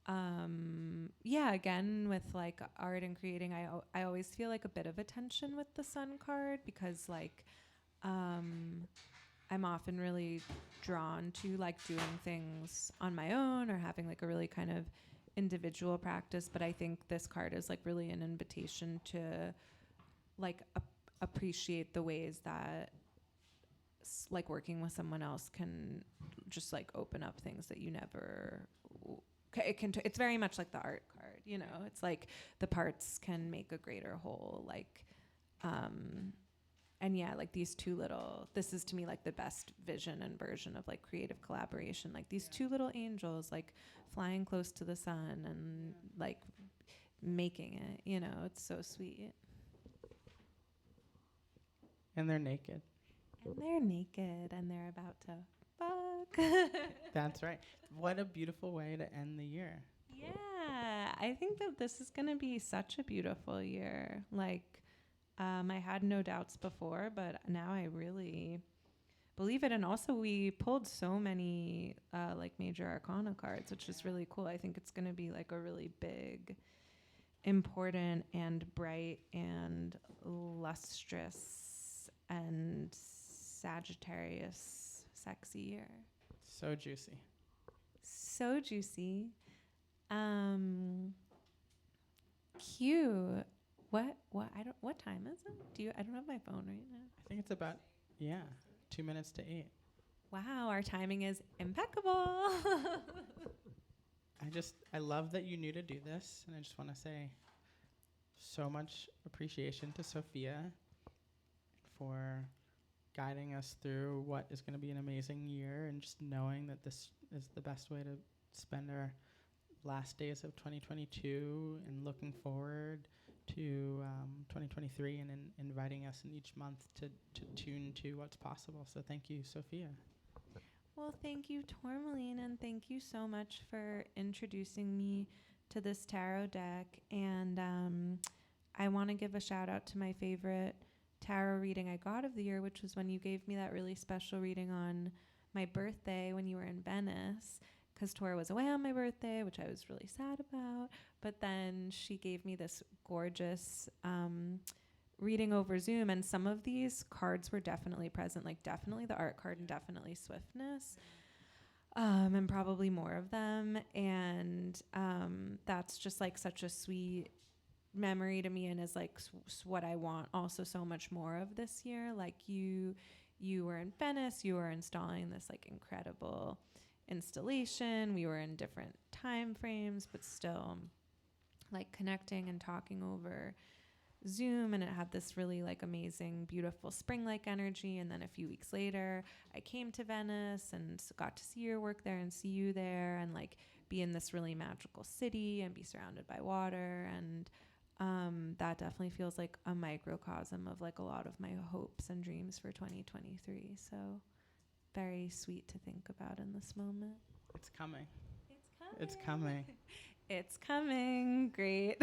again with like art and creating, I always feel like a bit of a tension with the sun card because like I'm often really drawn to like doing things on my own or having like a really kind of individual practice, but I think this card is like really an invitation to like appreciate the ways that like working with someone else can just like open up things that you never it's very much like the art card, you know. It's like the parts can make a greater whole, like and yeah, like these two little, this is to me like the best vision and version of like creative collaboration, like these two little angels like flying close to the sun and like making it, you know. It's so sweet. And they're naked. And they're naked and they're about to fuck. That's right. What a beautiful way to end the year. Yeah, I think that this is going to be such a beautiful year. Like, I had no doubts before, but now I really believe it. And also we pulled so many like major arcana cards, which is really cool. I think it's going to be like a really big, important and bright and lustrous and Sagittarius sexy year. So juicy. So juicy. Cute. What what time is it? I don't have my phone right now. I think it's about 2 minutes to 8. Wow, our timing is impeccable. I love that you knew to do this, and I just want to say so much appreciation to Sophia for guiding us through what is going to be an amazing year, and just knowing that this is the best way to spend our last days of 2022 and looking forward to 2023, and inviting us in each month to tune to what's possible. So thank you, Sophia. Well, thank you, Tourmaline, and thank you so much for introducing me to this tarot deck. And I want to give a shout out to my favorite tarot reading I got of the year, which was when you gave me that really special reading on my birthday when you were in Venice, because Tora was away on my birthday, which I was really sad about. But then she gave me this gorgeous reading over Zoom, and some of these cards were definitely present, like definitely the art card and definitely swiftness, and probably more of them. And that's just like such a sweet memory to me, and is like what I want also so much more of this year. Like you were in Venice, you were installing this like incredible installation. We were in different time frames, but still like connecting and talking over Zoom, and it had this really like amazing, beautiful spring-like energy. And then a few weeks later, I came to Venice and got to see your work there and see you there, and like be in this really magical city and be surrounded by water. And that definitely feels like a microcosm of like a lot of my hopes and dreams for 2023. So very sweet to think about in this moment. It's coming. It's It's coming. It's coming. Great.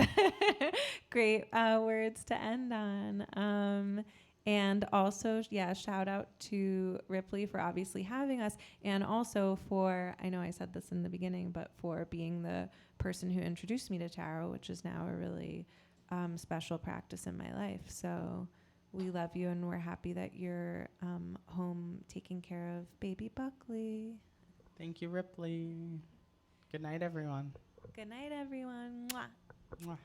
Great words to end on. And also, shout out to Ripley for obviously having us, and also for, I know I said this in the beginning, but for being the person who introduced me to tarot, which is now a really special practice in my life. So we love you, and we're happy that you're home taking care of baby Buckley. Thank you, Ripley. Good night, everyone. Good night, everyone. Mwah. Mwah.